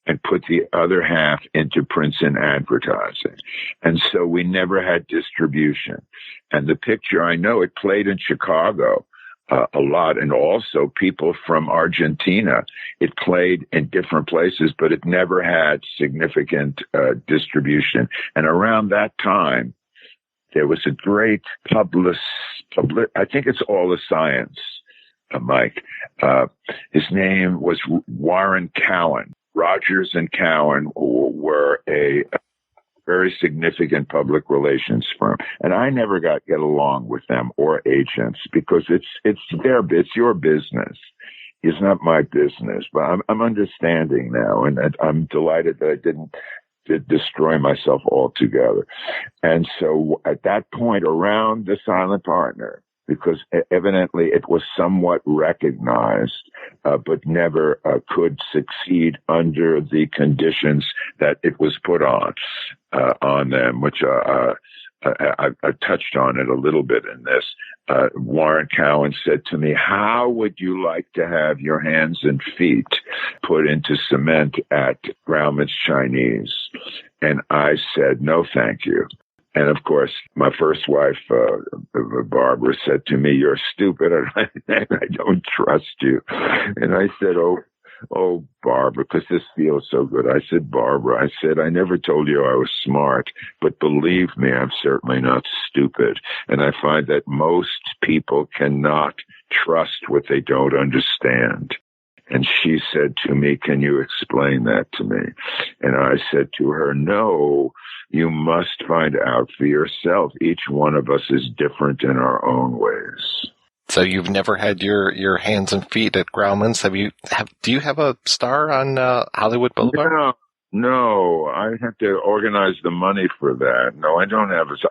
and put the other half into prints and advertising." And so we never had distribution. And the picture, I know it played in Chicago a lot, and also people from Argentina. It played in different places, but it never had significant distribution. And around that time, there was a great I think it's All the Science, Mike. His name was Warren Cowan. Rogers and Cowan were a very significant public relations firm, and I never get along with them or agents, because it's your business. It's not my business. But I'm understanding now, and I'm delighted that I didn't destroy myself altogether. And so at that point, around The Silent Partner, because evidently it was somewhat recognized, but never could succeed under the conditions that it was put on them, which I touched on it a little bit in this. Warren Cowan said to me, "How would you like to have your hands and feet put into cement at Grauman's Chinese?" And I said, "No, thank you." And of course, my first wife, Barbara, said to me, "You're stupid, and I don't trust you." And I said, Oh, Barbara, because this feels so good. I said, "Barbara," I said, "I never told you I was smart, but believe me, I'm certainly not stupid. And I find that most people cannot trust what they don't understand." And she said to me, "Can you explain that to me?" And I said to her, "No, you must find out for yourself. Each one of us is different in our own ways." So you've never had your hands and feet at Grauman's? Do you have a star on Hollywood Boulevard? No, I have to organize the money for that. No, I don't have it.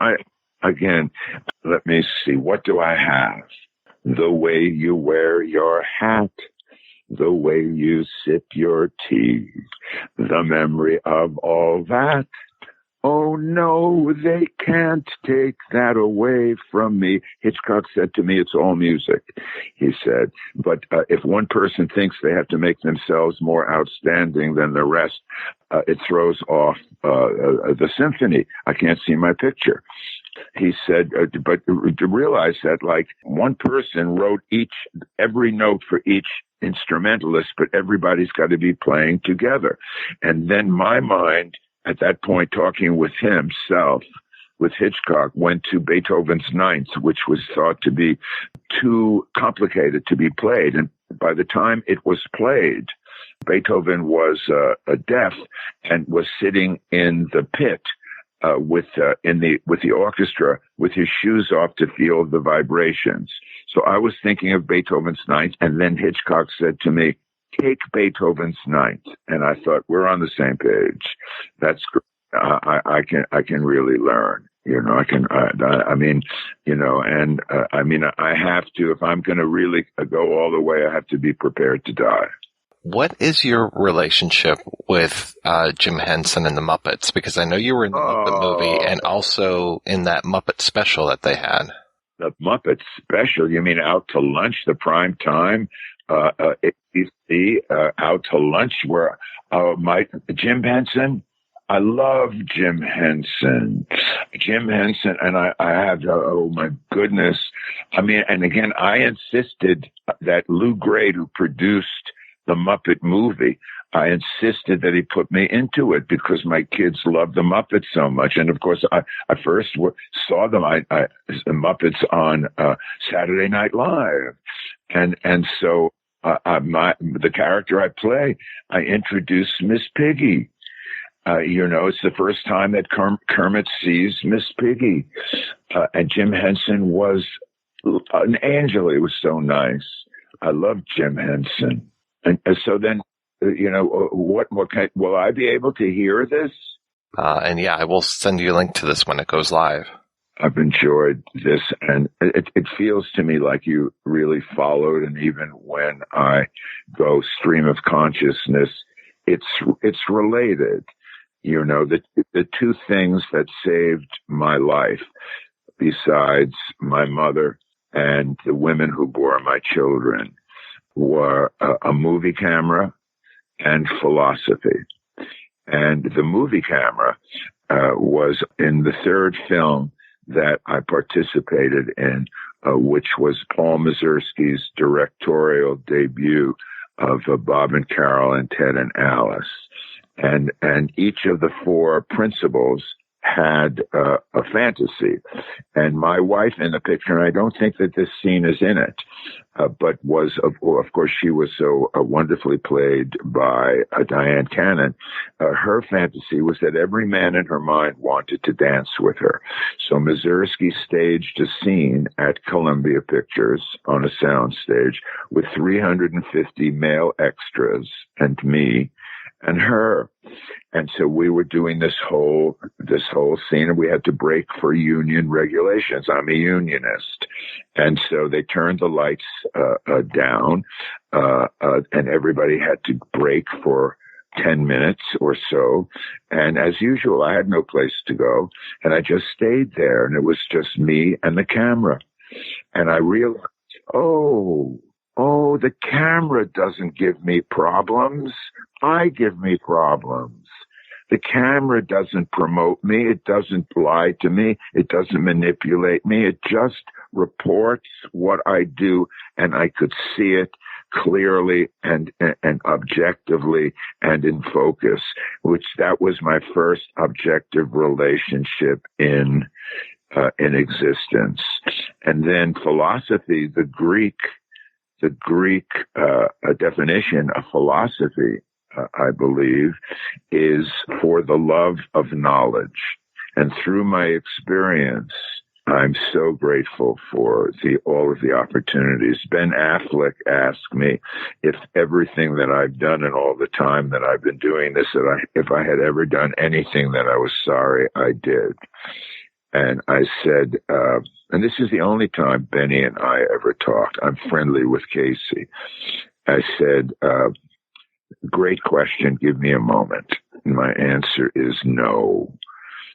Again, let me see. What do I have? The way you wear your hat, the way you sip your tea, the memory of all that. Oh, no, they can't take that away from me. Hitchcock said to me, "It's all music," he said. But if one person thinks they have to make themselves more outstanding than the rest, it throws off the symphony. I can't see my picture. He said, but to realize that, like, one person wrote every note for each instrumentalist, but everybody's got to be playing together. And then my mind, at that point, talking with himself, with Hitchcock, went to Beethoven's Ninth, which was thought to be too complicated to be played. And by the time it was played, Beethoven was deaf and was sitting in the pit with the orchestra with his shoes off to feel the vibrations. So I was thinking of Beethoven's Ninth, and then Hitchcock said to me, "Take Beethoven's Ninth." And I thought, we're on the same page. That's great. I can really learn, I have to, if I'm going to really go all the way, I have to be prepared to die. What is your relationship with Jim Henson and the Muppets? Because I know you were in the Muppet movie and also in that Muppet special that they had. The Muppet special? You mean Out to Lunch, the prime time? ABC, Out to Lunch, where Jim Henson, I love Jim Henson. Jim Henson, and I have, oh my goodness. I mean, and again, I insisted that Lou Grade, who produced the Muppet movie, I insisted that he put me into it because my kids loved the Muppets so much. And of course, I first saw them, the Muppets on Saturday Night Live. And so the character I play, I introduced Miss Piggy. It's the first time that Kermit sees Miss Piggy. And Jim Henson was an angel. He was so nice. I love Jim Henson. And so then, what will I be able to hear this? And yeah, I will send you a link to this when it goes live. I've enjoyed this, and it feels to me like you really followed. And even when I go stream of consciousness, it's related. The two things that saved my life, besides my mother and the women who bore my children, were a movie camera and philosophy. And the movie camera was in the third film that I participated in, which was Paul Mazursky's directorial debut of Bob and Carol and Ted and Alice. And each of the four principals had a fantasy. And my wife in the picture, and I don't think that this scene is in it, but was, of course, she was so wonderfully played by Diane Cannon. Her fantasy was that every man in her mind wanted to dance with her. So Mazursky staged a scene at Columbia Pictures on a sound stage with 350 male extras and me and her. And so we were doing this whole scene, and we had to break for union regulations. I'm a unionist. And so they turned the lights down, and everybody had to break for 10 minutes or so. And as usual, I had no place to go, and I just stayed there, and it was just me and the camera. And I realized, the camera doesn't give me problems. I give me problems. The camera doesn't promote me. It doesn't lie to me. It doesn't manipulate me. It just reports what I do, and I could see it clearly and objectively and in focus, which that was my first objective relationship in existence. And then philosophy, the Greek definition of philosophy, I believe, is for the love of knowledge. And through my experience, I'm so grateful for all of the opportunities. Ben Affleck asked me if everything that I've done and all the time that I've been doing this, if I had ever done anything that I was sorry I did. And I said, and this is the only time Benny and I ever talked. I'm friendly with Casey. I said, great question. Give me a moment. And my answer is no.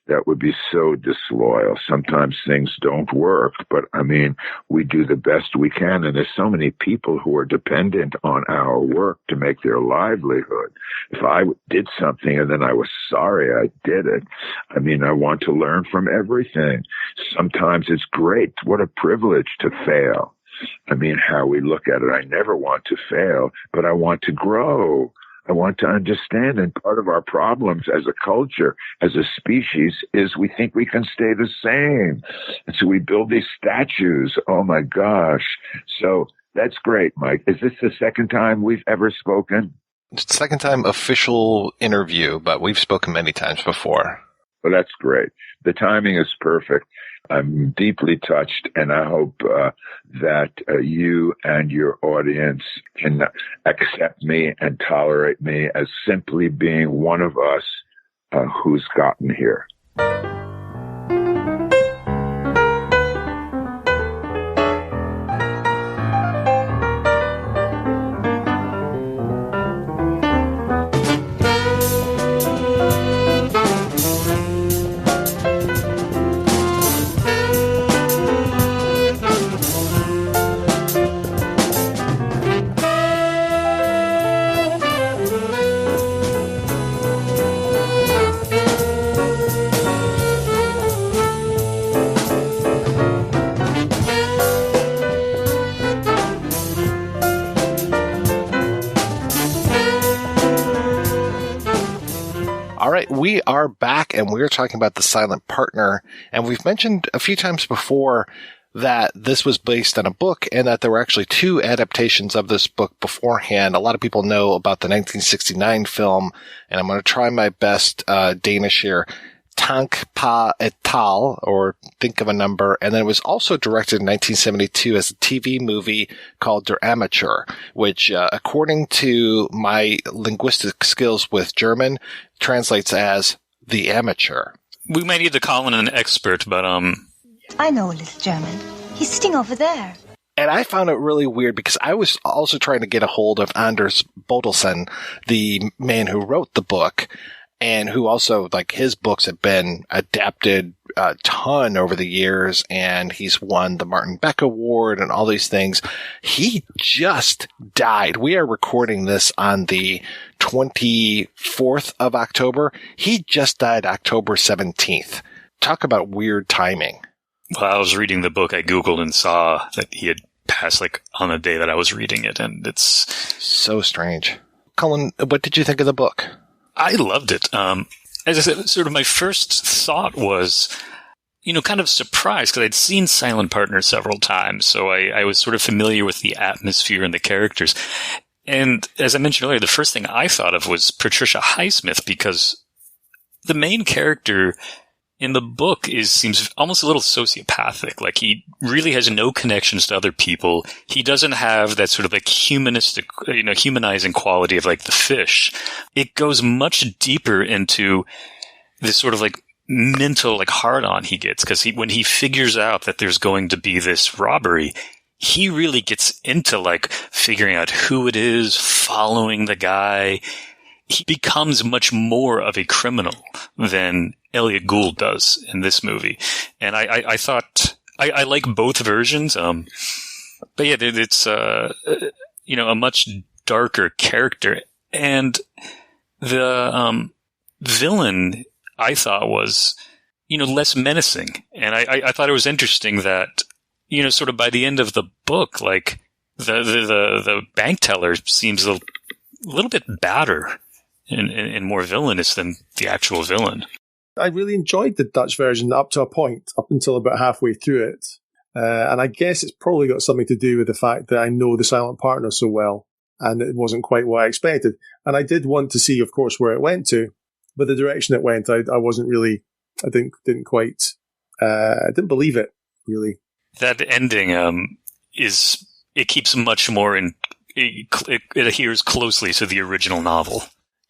That would be so disloyal. Sometimes things don't work, but I mean, we do the best we can. And there's so many people who are dependent on our work to make their livelihood. If I did something and then I was sorry I did it, I mean, I want to learn from everything. Sometimes it's great. What a privilege to fail. I mean, how we look at it. I never want to fail, but I want to grow. I want to understand, and part of our problems as a culture, as a species, is we think we can stay the same. And so we build these statues. Oh, my gosh. So that's great, Mike. Is this the second time we've ever spoken? Second time official interview, but we've spoken many times before. Well, that's great. The timing is perfect. I'm deeply touched, and I hope that you and your audience can accept me and tolerate me as simply being one of us who's gotten here. We are back, and we're talking about The Silent Partner. And we've mentioned a few times before that this was based on a book and that there were actually 2 adaptations of this book beforehand. A lot of people know about the 1969 film, and I'm going to try my best Danish here. Tank pa et al, or Think of a Number. And then it was also directed in 1972 as a TV movie called Der Amateur, which, according to my linguistic skills with German, translates as The Amateur. We might need to call in an expert, but I know a little German. He's sitting over there. And I found it really weird because I was also trying to get a hold of Anders Bodelsen, the man who wrote the book, and who also, like, his books have been adapted a ton over the years, and he's won the Martin Beck Award and all these things. He just died. We are recording this on the 24th of October. He just died October 17th. Talk about weird timing. Well, I was reading the book, I Googled and saw that he had passed, like, on the day that I was reading it, and it's so strange. Cullen, what did you think of the book? I loved it. As I said, sort of my first thought was, kind of surprised because I'd seen Silent Partner several times. So I was sort of familiar with the atmosphere and the characters. And as I mentioned earlier, the first thing I thought of was Patricia Highsmith, because the main character in the book seems almost a little sociopathic. Like, he really has no connections to other people. He doesn't have that sort of like humanistic, humanizing quality of like the fish. It goes much deeper into this sort of like mental like hard-on he gets, because when he figures out that there's going to be this robbery, he really gets into like figuring out who it is, following the guy. He becomes much more of a criminal than Elliott Gould does in this movie. And I thought, I like both versions. But yeah, it's, a much darker character. And the, villain, I thought was, less menacing. And I thought it was interesting that, sort of by the end of the book, like the bank teller seems a little bit badder and more villainous than the actual villain. I really enjoyed the Dutch version up to a point, up until about halfway through it. And I guess it's probably got something to do with the fact that I know The Silent Partner so well, and it wasn't quite what I expected. And I did want to see, of course, where it went to, but the direction it went, I wasn't really, I didn't quite, I didn't believe it, really. That ending it keeps much more it adheres closely to the original novel.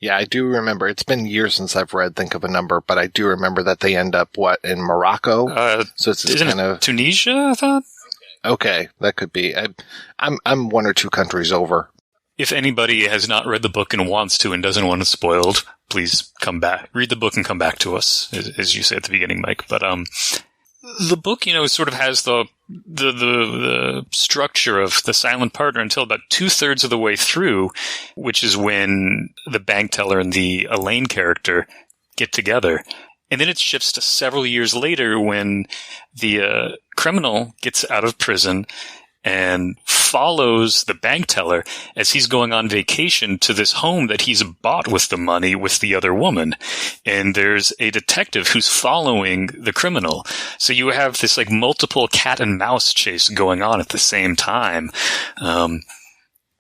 Yeah, I do remember. It's been years since I've read Think of a Number, but I do remember that they end up, in Morocco? So it's kind of Tunisia, I thought? Okay, that could be. I'm 1 or 2 countries over. If anybody has not read the book and wants to and doesn't want it spoiled, please come back. Read the book and come back to us, as you said at the beginning, Mike. But the book, sort of has the structure of The Silent Partner until about 2/3 of the way through, which is when the bank teller and the Elaine character get together. And then it shifts to several years later when the criminal gets out of prison and follows the bank teller as he's going on vacation to this home that he's bought with the money with the other woman. And there's a detective who's following the criminal. So you have this like multiple cat and mouse chase going on at the same time. And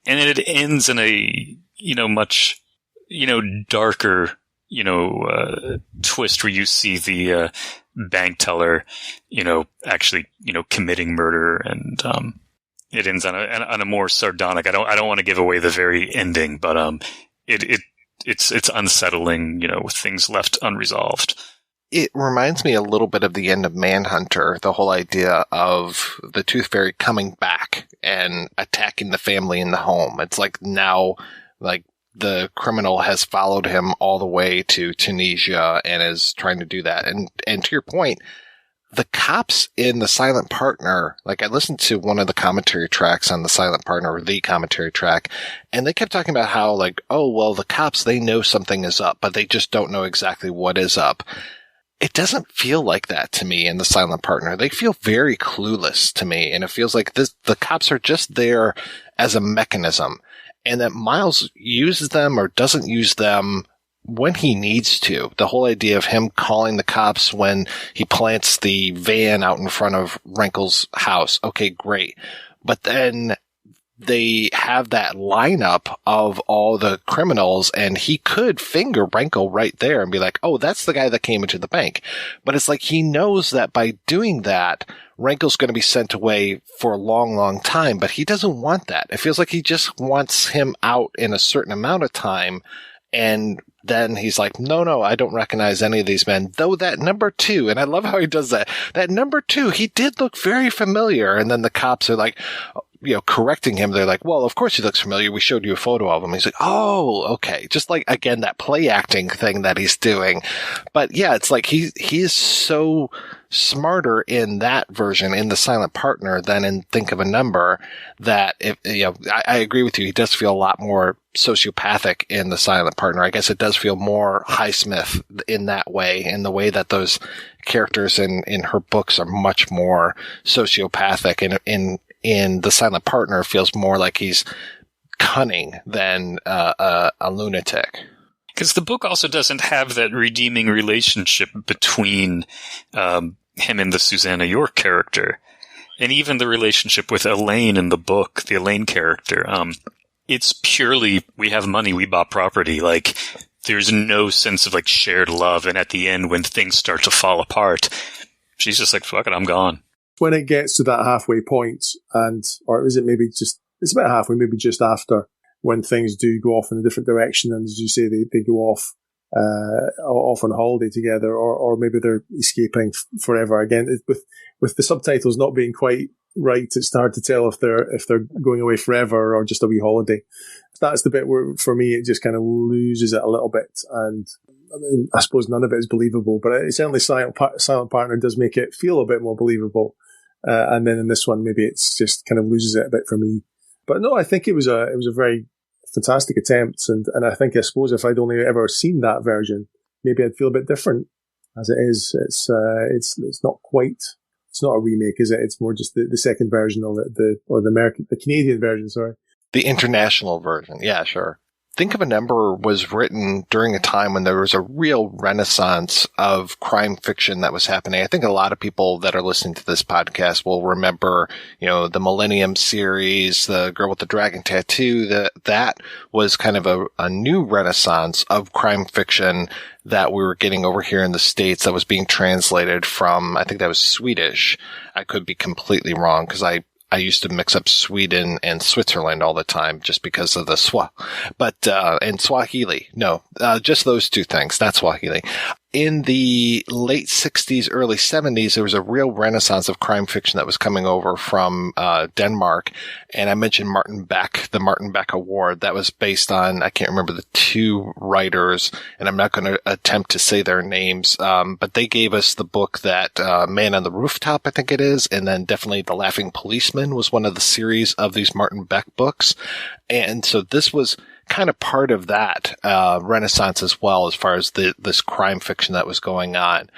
then it ends in a, much, darker, twist where you see the bank teller, actually, committing murder, and it ends on a more sardonic. I don't want to give away the very ending, but it's unsettling, with things left unresolved. It reminds me a little bit of the end of Manhunter, the whole idea of the Tooth Fairy coming back and attacking the family in the home. It's like now, like, the criminal has followed him all the way to Tunisia and is trying to do that. And to your point, the cops in The Silent Partner, like I listened to one of the commentary tracks on The Silent Partner, or the commentary track, and they kept talking about how, like, oh, well, the cops, they know something is up, but they just don't know exactly what is up. It doesn't feel like that to me in The Silent Partner. They feel very clueless to me, and it feels like the cops are just there as a mechanism, and that Miles uses them or doesn't use them when he needs to. The whole idea of him calling the cops when he plants the van out in front of Renkel's house. Okay, great. But then they have that lineup of all the criminals, and he could finger Renkel right there and be like, oh, that's the guy that came into the bank. But it's like he knows that by doing that, Renkel's going to be sent away for a long, long time, but he doesn't want that. It feels like he just wants him out in a certain amount of time, and then he's like, no, I don't recognize any of these men. Though that number 2, and I love how he does that. That number 2, he did look very familiar, and then the cops are like, correcting him. They're like, well, of course he looks familiar. We showed you a photo of him. He's like, oh, okay. Just like, again, that play acting thing that he's doing. But yeah, it's like he is so smarter in that version, in The Silent Partner, than in Think of a Number, that I agree with you. He does feel a lot more sociopathic in The Silent Partner. I guess it does feel more Highsmith in that way, in the way that those characters in her books are much more sociopathic, and in The Silent Partner, feels more like he's cunning than a lunatic. Because the book also doesn't have that redeeming relationship between him and the Susanna York character. And even the relationship with Elaine in the book, the Elaine character, it's purely, we have money, we bought property. Like, there's no sense of, like, shared love. And at the end, when things start to fall apart, she's just like, fuck it, I'm gone. When it gets to that halfway point, or is it maybe it's about halfway, maybe just after, when things do go off in a different direction, and as you say, they go off on holiday together, or maybe they're escaping forever. Again, with the subtitles not being quite right, it's hard to tell if they're going away forever or just a wee holiday. That's the bit where, for me, it just kind of loses it a little bit, and I mean, I suppose none of it is believable, but it certainly Silent Partner does make it feel a bit more believable. And then in this one, maybe it's just kind of loses it a bit for me. But no, I think it was a very fantastic attempt, and I suppose if I'd only ever seen that version, maybe I'd feel a bit different. As it is, it's not quite. It's not a remake, is it? It's more just the second version of it, the Canadian version. Sorry, the international version. Yeah, sure. Think of a Number was written during a time when there was a real renaissance of crime fiction that was happening. I think a lot of people that are listening to this podcast will remember, the Millennium series, The Girl with the Dragon Tattoo. That was kind of a new renaissance of crime fiction that we were getting over here in the States, that was being translated from, I think that was Swedish. I could be completely wrong, because I used to mix up Sweden and Switzerland all the time just because of the and Swahili. No, just those two things. That's Swahili. In the late 60s, early 70s, there was a real renaissance of crime fiction that was coming over from Denmark. And I mentioned Martin Beck, the Martin Beck Award. That was based on, I can't remember the two writers, and I'm not going to attempt to say their names, but they gave us the book that Man on the Rooftop, I think it is, and then definitely The Laughing Policeman was one of the series of these Martin Beck books. And so this was kind of part of that renaissance as well, as far as this crime fiction that was going on.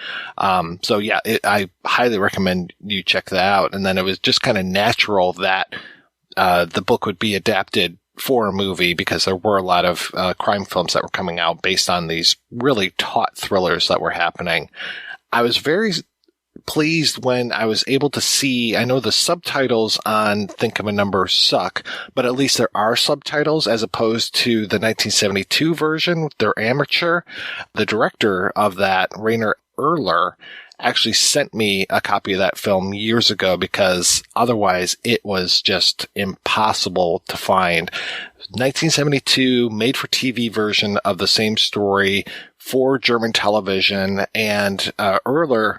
So yeah, I highly recommend you check that out. And then it was just kind of natural that the book would be adapted for a movie, because there were a lot of crime films that were coming out based on these really taut thrillers that were happening. I was very pleased when I was able to see, I know the subtitles on Think of a Number suck, but at least there are subtitles, as opposed to the 1972 version. They're amateur. The director of that, Rainer Erler, actually sent me a copy of that film years ago, because otherwise it was just impossible to find. 1972 made for TV version of the same story for German television, and Erler,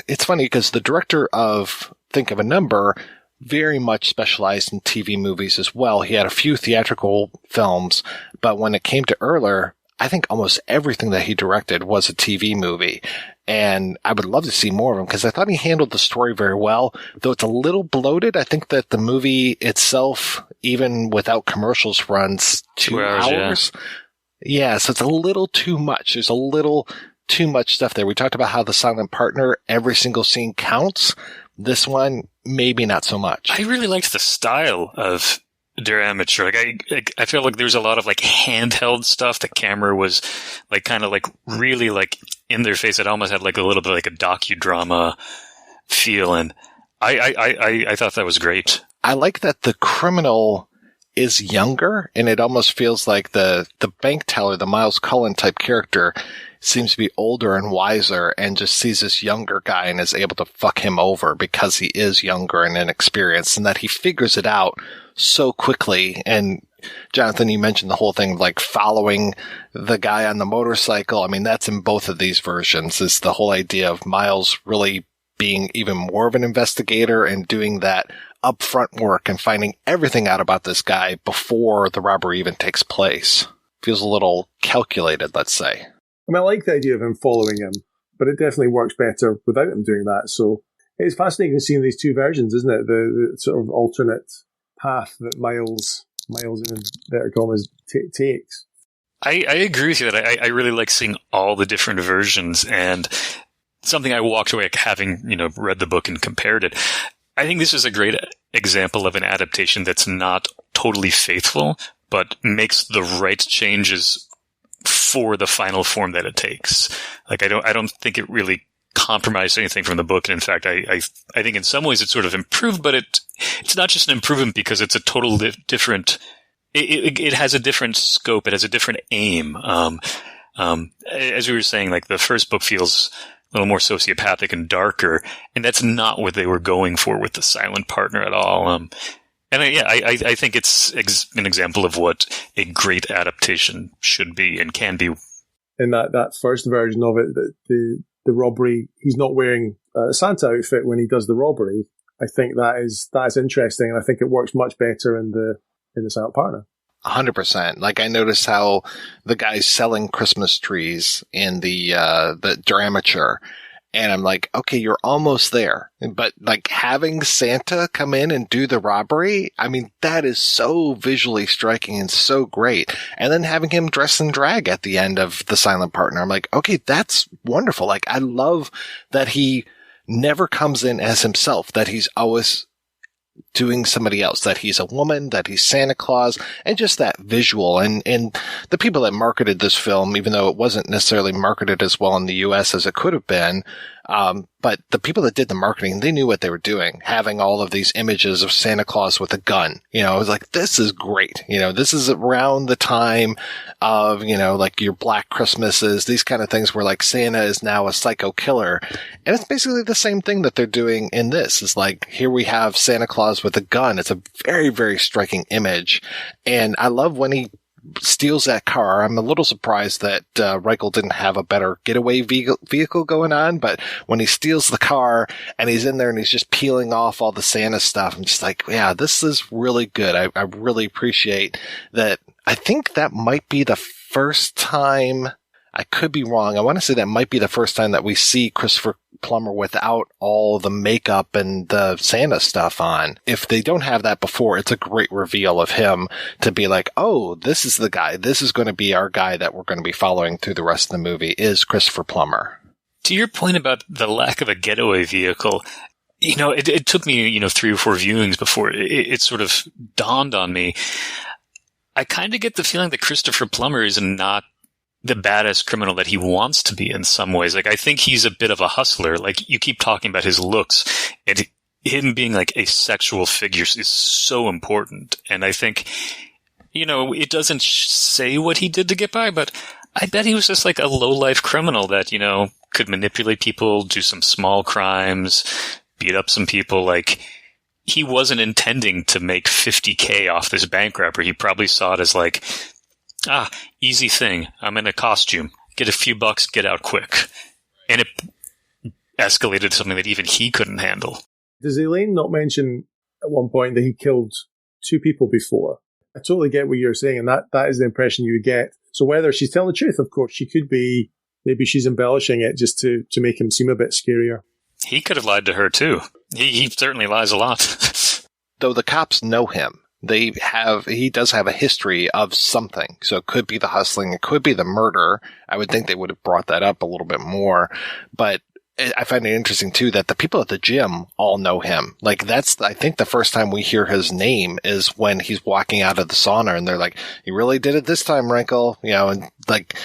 it's funny because the director of Think of a Number very much specialized in TV movies as well. He had a few theatrical films, but when it came to Erler, I think almost everything that he directed was a TV movie. And I would love to see more of him, because I thought he handled the story very well. Though it's a little bloated, I think that the movie itself, even without commercials, runs 2 hours. Yeah, so it's a little too much. There's a little too much stuff there. We talked about how The Silent Partner, every single scene counts. This one, maybe not so much. I really liked the style of amateur. Like I feel like there's a lot of like handheld stuff. The camera was like kind of like really like in their face. It almost had like a little bit like a docudrama feel, and I thought that was great. I like that the criminal is younger, and it almost feels like the bank teller, the Miles Cullen type character, seems to be older and wiser and just sees this younger guy and is able to fuck him over because he is younger and inexperienced, and that he figures it out so quickly. And Jonathan, you mentioned the whole thing like following the guy on the motorcycle. I mean, that's in both of these versions, is the whole idea of Miles really being even more of an investigator and doing that upfront work and finding everything out about this guy before the robbery even takes place. Feels a little calculated, let's say. I mean, I like the idea of him following him, but it definitely works better without him doing that. So it's fascinating seeing these two versions, isn't it? The sort of alternate path that Miles in inverted commas takes. I agree with you that I really like seeing all the different versions, and something I walked away having, read the book and compared it. I think this is a great example of an adaptation that's not totally faithful, but makes the right changes for the final form that it takes. Like, I don't think it really compromised anything from the book. And in fact, I think in some ways it's sort of improved, but it's not just an improvement because it's a total different, it has a different scope. It has a different aim. As we were saying, like the first book feels a little more sociopathic and darker, and that's not what they were going for with the silent partner at all. I think it's an example of what a great adaptation should be and can be. In that first version of it, the robbery, he's not wearing a Santa outfit when he does the robbery. I think that is interesting, and I think it works much better in the silent partner. 100%. Like, I noticed how the guy's selling Christmas trees in the Dramature, and I'm like, okay, you're almost there. But like having Santa come in and do the robbery, I mean, that is so visually striking and so great. And then having him dress in drag at the end of the silent partner, I'm like, okay, that's wonderful. Like, I love that he never comes in as himself, that he's always doing somebody else, that he's a woman, that he's Santa Claus, and just that visual. And the people that marketed this film, even though it wasn't necessarily marketed as well in the US as it could have been, but the people that did the marketing, they knew what they were doing, having all of these images of Santa Claus with a gun. I was like, this is great. This is around the time of, like your Black Christmases, these kind of things where like Santa is now a psycho killer. And it's basically the same thing that they're doing in this. It's like, here we have Santa Claus with a gun. It's a very, very striking image. And I love when he steals that car. I'm a little surprised that Reichel didn't have a better getaway vehicle going on, but when he steals the car and he's in there and he's just peeling off all the Santa stuff, I'm just like, yeah, this is really good. I really appreciate that. I think that might be the first time, I could be wrong, I want to say that might be the first time that we see Christopher Plummer without all the makeup and the Santa stuff on. If they don't have that before, it's a great reveal of him to be like, oh, this is the guy. This is going to be our guy that we're going to be following through the rest of the movie, is Christopher Plummer. To your point about the lack of a getaway vehicle, it took me, 3 or 4 viewings before it sort of dawned on me. I kind of get the feeling that Christopher Plummer is not the badass criminal that he wants to be in some ways. Like, I think he's a bit of a hustler. Like, you keep talking about his looks, and him being like a sexual figure is so important. And I think, it doesn't say what he did to get by, but I bet he was just like a low-life criminal that, could manipulate people, do some small crimes, beat up some people. Like, he wasn't intending to make $50K off this bank robbery. He probably saw it as like, easy thing. I'm in a costume. Get a few bucks, get out quick. And it escalated to something that even he couldn't handle. Does Elaine not mention at one point that he killed 2 people before? I totally get what you're saying, and that is the impression you would get. So whether she's telling the truth, of course, she could be, maybe she's embellishing it just to make him seem a bit scarier. He could have lied to her, too. He certainly lies a lot. Though the cops know him. He does have a history of something. So it could be the hustling. It could be the murder. I would think they would have brought that up a little bit more. But I find it interesting too that the people at the gym all know him. Like that's, I think the first time we hear his name is when he's walking out of the sauna and they're like, "You really did it this time, Wrinkle." You know, and like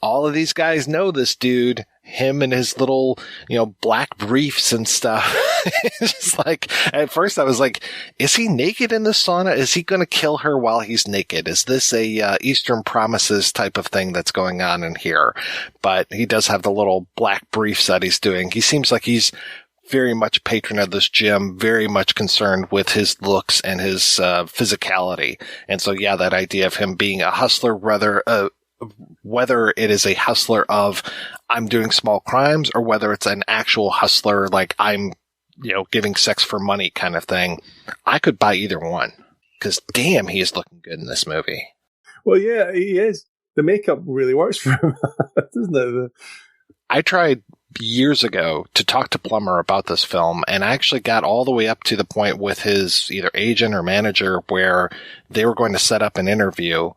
all of these guys know this dude, him and his little, you know, black briefs and stuff. It's just like, at first I was like, is he naked in the sauna? Is he going to kill her while he's naked? Is this a Eastern Promises type of thing that's going on in here? But he does have the little black briefs that he's doing. He seems like he's very much a patron of this gym, very much concerned with his looks and his physicality. And so, yeah, that idea of him being a hustler, whether it is a hustler of I'm doing small crimes or whether it's an actual hustler like I'm, you know, giving sex for money kind of thing, I could buy either one. Because damn, he is looking good in this movie. Well, yeah, he is. The makeup really works for him, doesn't it? I tried years ago to talk to Plummer about this film, and I actually got all the way up to the point with his either agent or manager where they were going to set up an interview,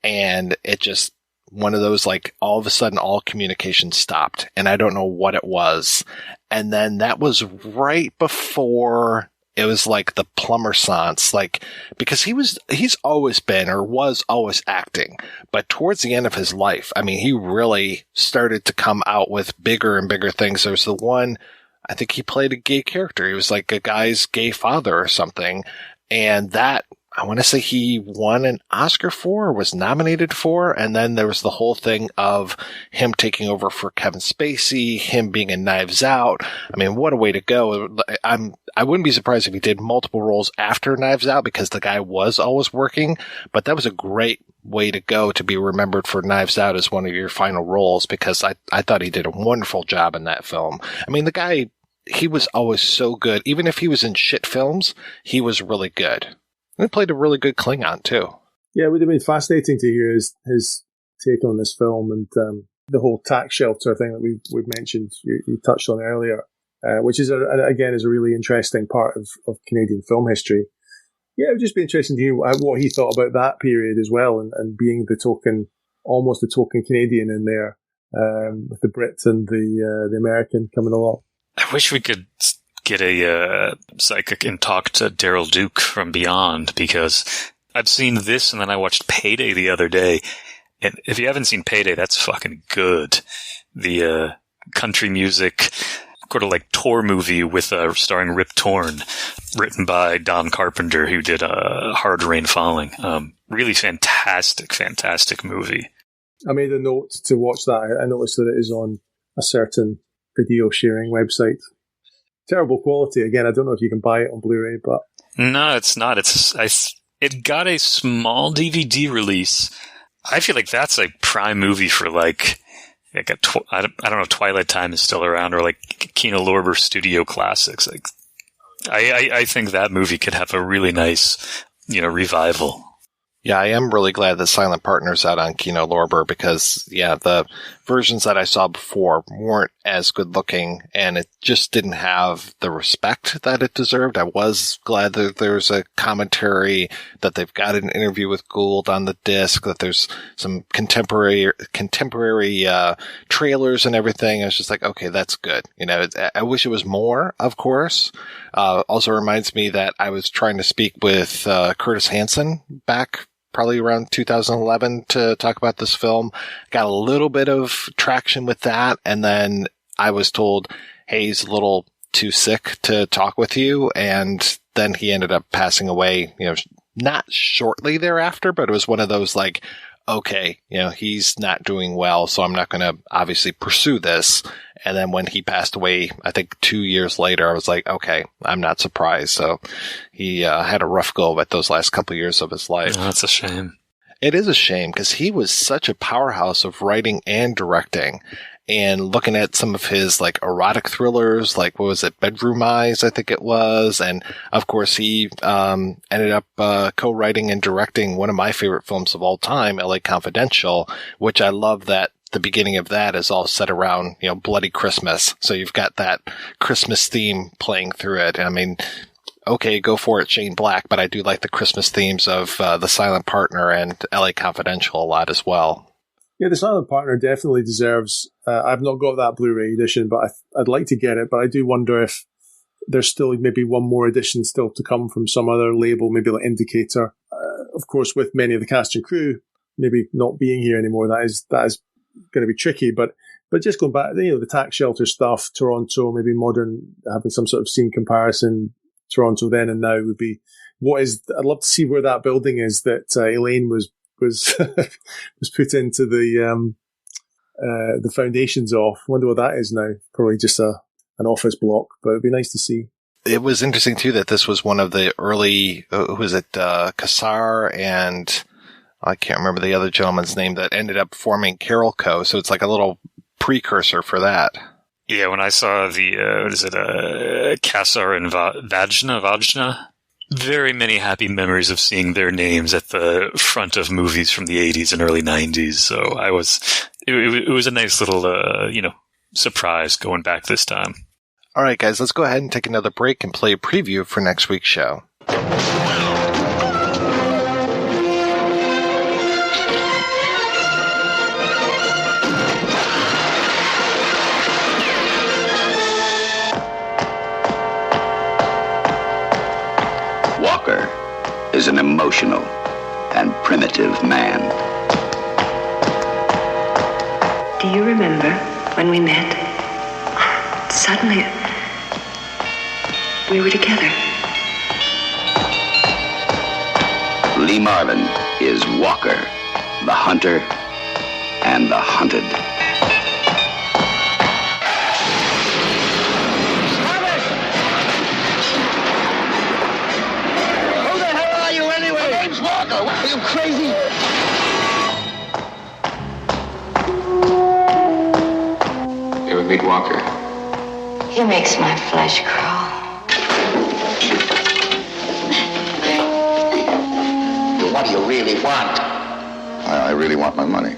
and it just, one of those, like, all of a sudden all communication stopped, and I don't know what it was. And then that was right before it was like the Plummer-sance, like, because he's always been or was always acting, but towards the end of his life, I mean, he really started to come out with bigger and bigger things. There was the one, I think he played a gay character. He was like a guy's gay father or something. And that, I want to say he won an Oscar for or was nominated for. And then there was the whole thing of him taking over for Kevin Spacey, him being in Knives Out. I mean, what a way to go. I wouldn't be surprised if he did multiple roles after Knives Out because the guy was always working, but that was a great way to go to be remembered for Knives Out as one of your final roles because I thought he did a wonderful job in that film. I mean, the guy, he was always so good. Even if he was in shit films, he was really good. And he played a really good Klingon, too. Yeah, it would have been fascinating to hear his take on this film and the whole tax shelter thing that we've mentioned, you touched on earlier, which is, again, is a really interesting part of Canadian film history. Yeah, it would just be interesting to hear what he thought about that period as well and being almost the token Canadian in there with the Brit and the American coming along. I wish we could get a psychic and talk to Daryl Duke from Beyond because I've seen this and then I watched Payday the other day. And if you haven't seen Payday, that's fucking good. The country music, sort of like tour movie with starring Rip Torn, written by Don Carpenter, who did Hard Rain Falling. Really fantastic movie. I made a note to watch that. I noticed that it is on a certain video sharing website. Terrible quality. Again, I don't know if you can buy it on Blu-ray, but no, it's not. It got a small DVD release. I feel like that's a prime movie for I don't know if Twilight Time is still around or like Kino Lorber Studio Classics. Like, I think that movie could have a really nice, revival. Yeah, I am really glad that Silent Partner's out on Kino Lorber because, yeah, the versions that I saw before weren't as good looking and it just didn't have the respect that it deserved. I was glad that there's a commentary, that they've got an interview with Gould on the disc, that there's some contemporary trailers and everything. I was just like, okay, that's good. I wish it was more, of course. Also reminds me that I was trying to speak with Curtis Hanson back probably around 2011 to talk about this film. Got a little bit of traction with that. And then I was told, hey, he's a little too sick to talk with you. And then he ended up passing away, not shortly thereafter, but it was one of those like, okay, he's not doing well, so I'm not going to obviously pursue this. And then when he passed away, I think 2 years later, I was like, okay, I'm not surprised. So he had a rough go of it those last couple of years of his life. Oh, that's a shame. It is a shame because he was such a powerhouse of writing and directing. And looking at some of his like erotic thrillers, like what was it, Bedroom Eyes, I think it was. And of course he ended up co-writing and directing one of my favorite films of all time, LA Confidential, which I love that the beginning of that is all set around, bloody Christmas. So you've got that Christmas theme playing through it. And I mean, okay, go for it, Shane Black, but I do like the Christmas themes of The Silent Partner and LA Confidential a lot as well. Yeah, The Silent Partner definitely deserves... I've not got that Blu-ray edition, but I'd like to get it. But I do wonder if there's still maybe one more edition still to come from some other label, maybe like Indicator. Of course, with many of the cast and crew maybe not being here anymore, that is going to be tricky. But just going back, the tax shelter stuff, Toronto, maybe modern, having some sort of scene comparison, Toronto then and now would be I'd love to see where that building is that Elaine was was put into the foundations of. I wonder what that is now. Probably just an office block, but it'd be nice to see. It was interesting too that this was one of the early, who was it, Kassar and I can't remember the other gentleman's name that ended up forming Carol Co. So it's like a little precursor for that. Yeah, when I saw the, Kassar and Vajna, very many happy memories of seeing their names at the front of movies from the 80s and early 90s. So it was a nice little, surprise going back this time. All right, guys, let's go ahead and take another break and play a preview for next week's show. Walker is an emotional and primitive man. Do you remember when we met? Suddenly, we were together. Lee Marvin is Walker, the hunter and the hunted. Who the hell are you anyway? My name's Walker. Are you crazy? You ever meet Walker? He makes my flesh crawl. What do you really want? I really want my money.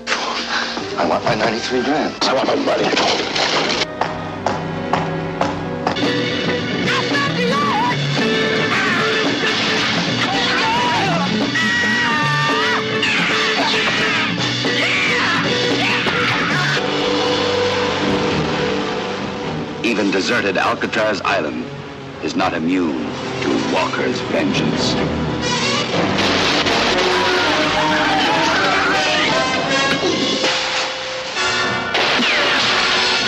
I want my 93 grand. I want my money. Even deserted Alcatraz Island is not immune to Walker's vengeance.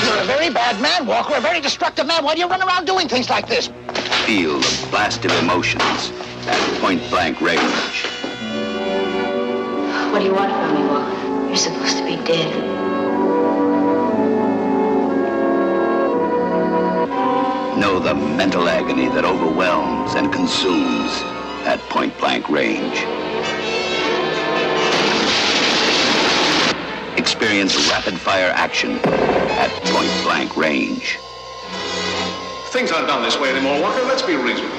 You're a very bad man, Walker, a very destructive man. Why do you run around doing things like this? Feel the blast of emotions at point-blank range. What do you want from me, Walker? You're supposed to be dead. Know the mental agony that overwhelms and consumes at point-blank range. Experience rapid-fire action at point-blank range. Things aren't done this way anymore, Walker. Let's be reasonable.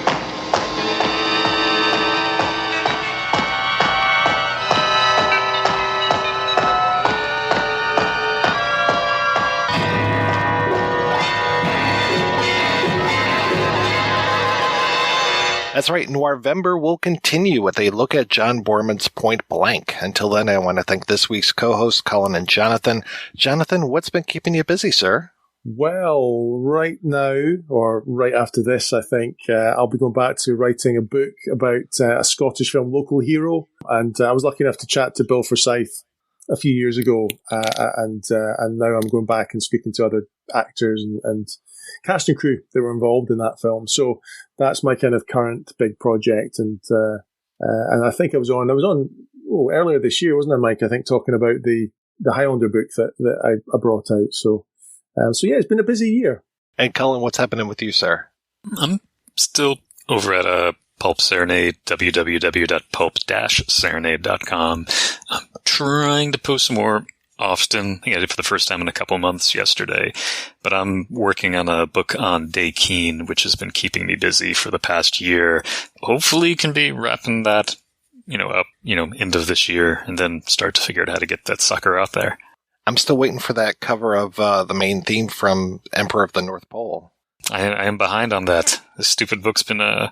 That's right, Noirvember will continue with a look at John Boorman's Point Blank. Until then, I want to thank this week's co-hosts, Colin and Jonathan. Jonathan, what's been keeping you busy, sir? Well, right now, or right after this, I think, I'll be going back to writing a book about a Scottish film, Local Hero. And I was lucky enough to chat to Bill Forsyth a few years ago. And now I'm going back and speaking to other actors and cast and crew that were involved in that film. So that's my kind of current big project. And I think I was on earlier this year, wasn't I, Mike? I think talking about the Highlander book that I brought out. So yeah, it's been a busy year. And Colin, what's happening with you, sir? I'm still over at Pulp Serenade, www.pulp-serenade.com. I'm trying to post some more often. I think I did for the first time in a couple months yesterday. But I'm working on a book on Daykeen, which has been keeping me busy for the past year. Hopefully can be wrapping that, up, end of this year, and then start to figure out how to get that sucker out there. I'm still waiting for that cover of the main theme from Emperor of the North Pole. I am behind on that. This stupid book's been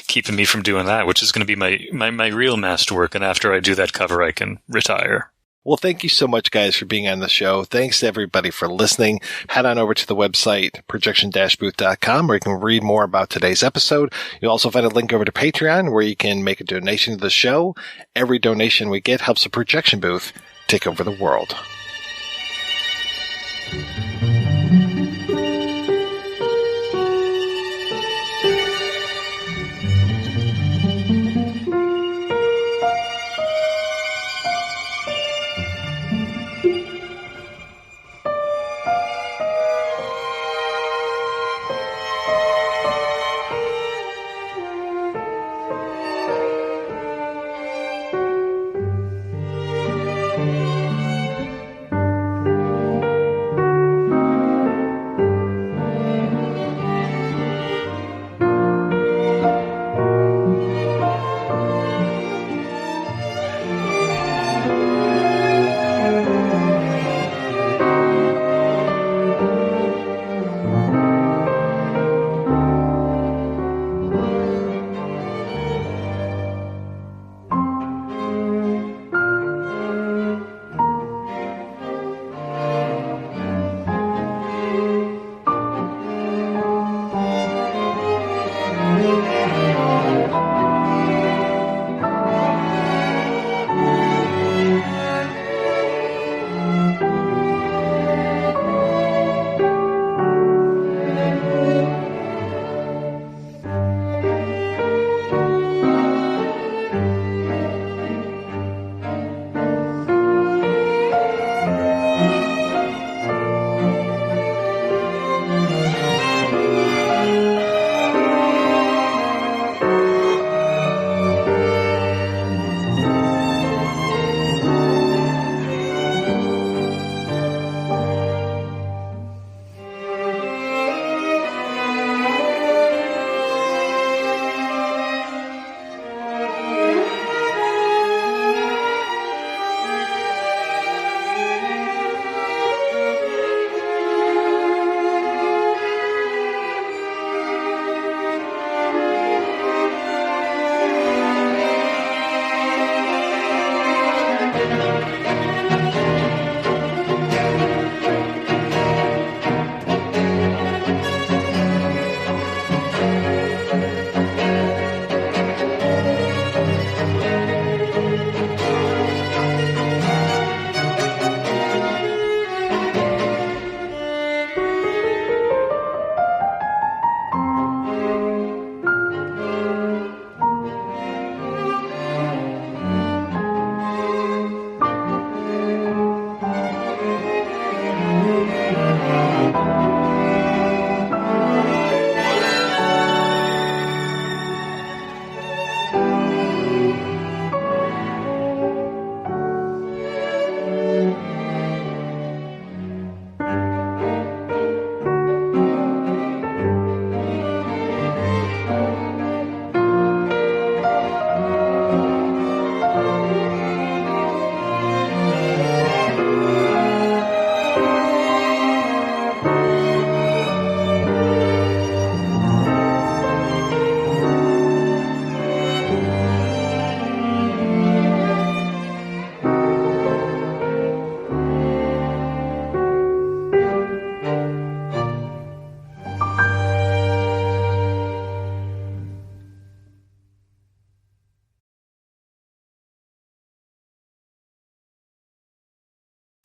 keeping me from doing that, which is going to be my real masterwork. And after I do that cover, I can retire. Well, thank you so much, guys, for being on the show. Thanks to everybody for listening. Head on over to the website, projection-booth.com, where you can read more about today's episode. You'll also find a link over to Patreon, where you can make a donation to the show. Every donation we get helps the Projection Booth take over the world.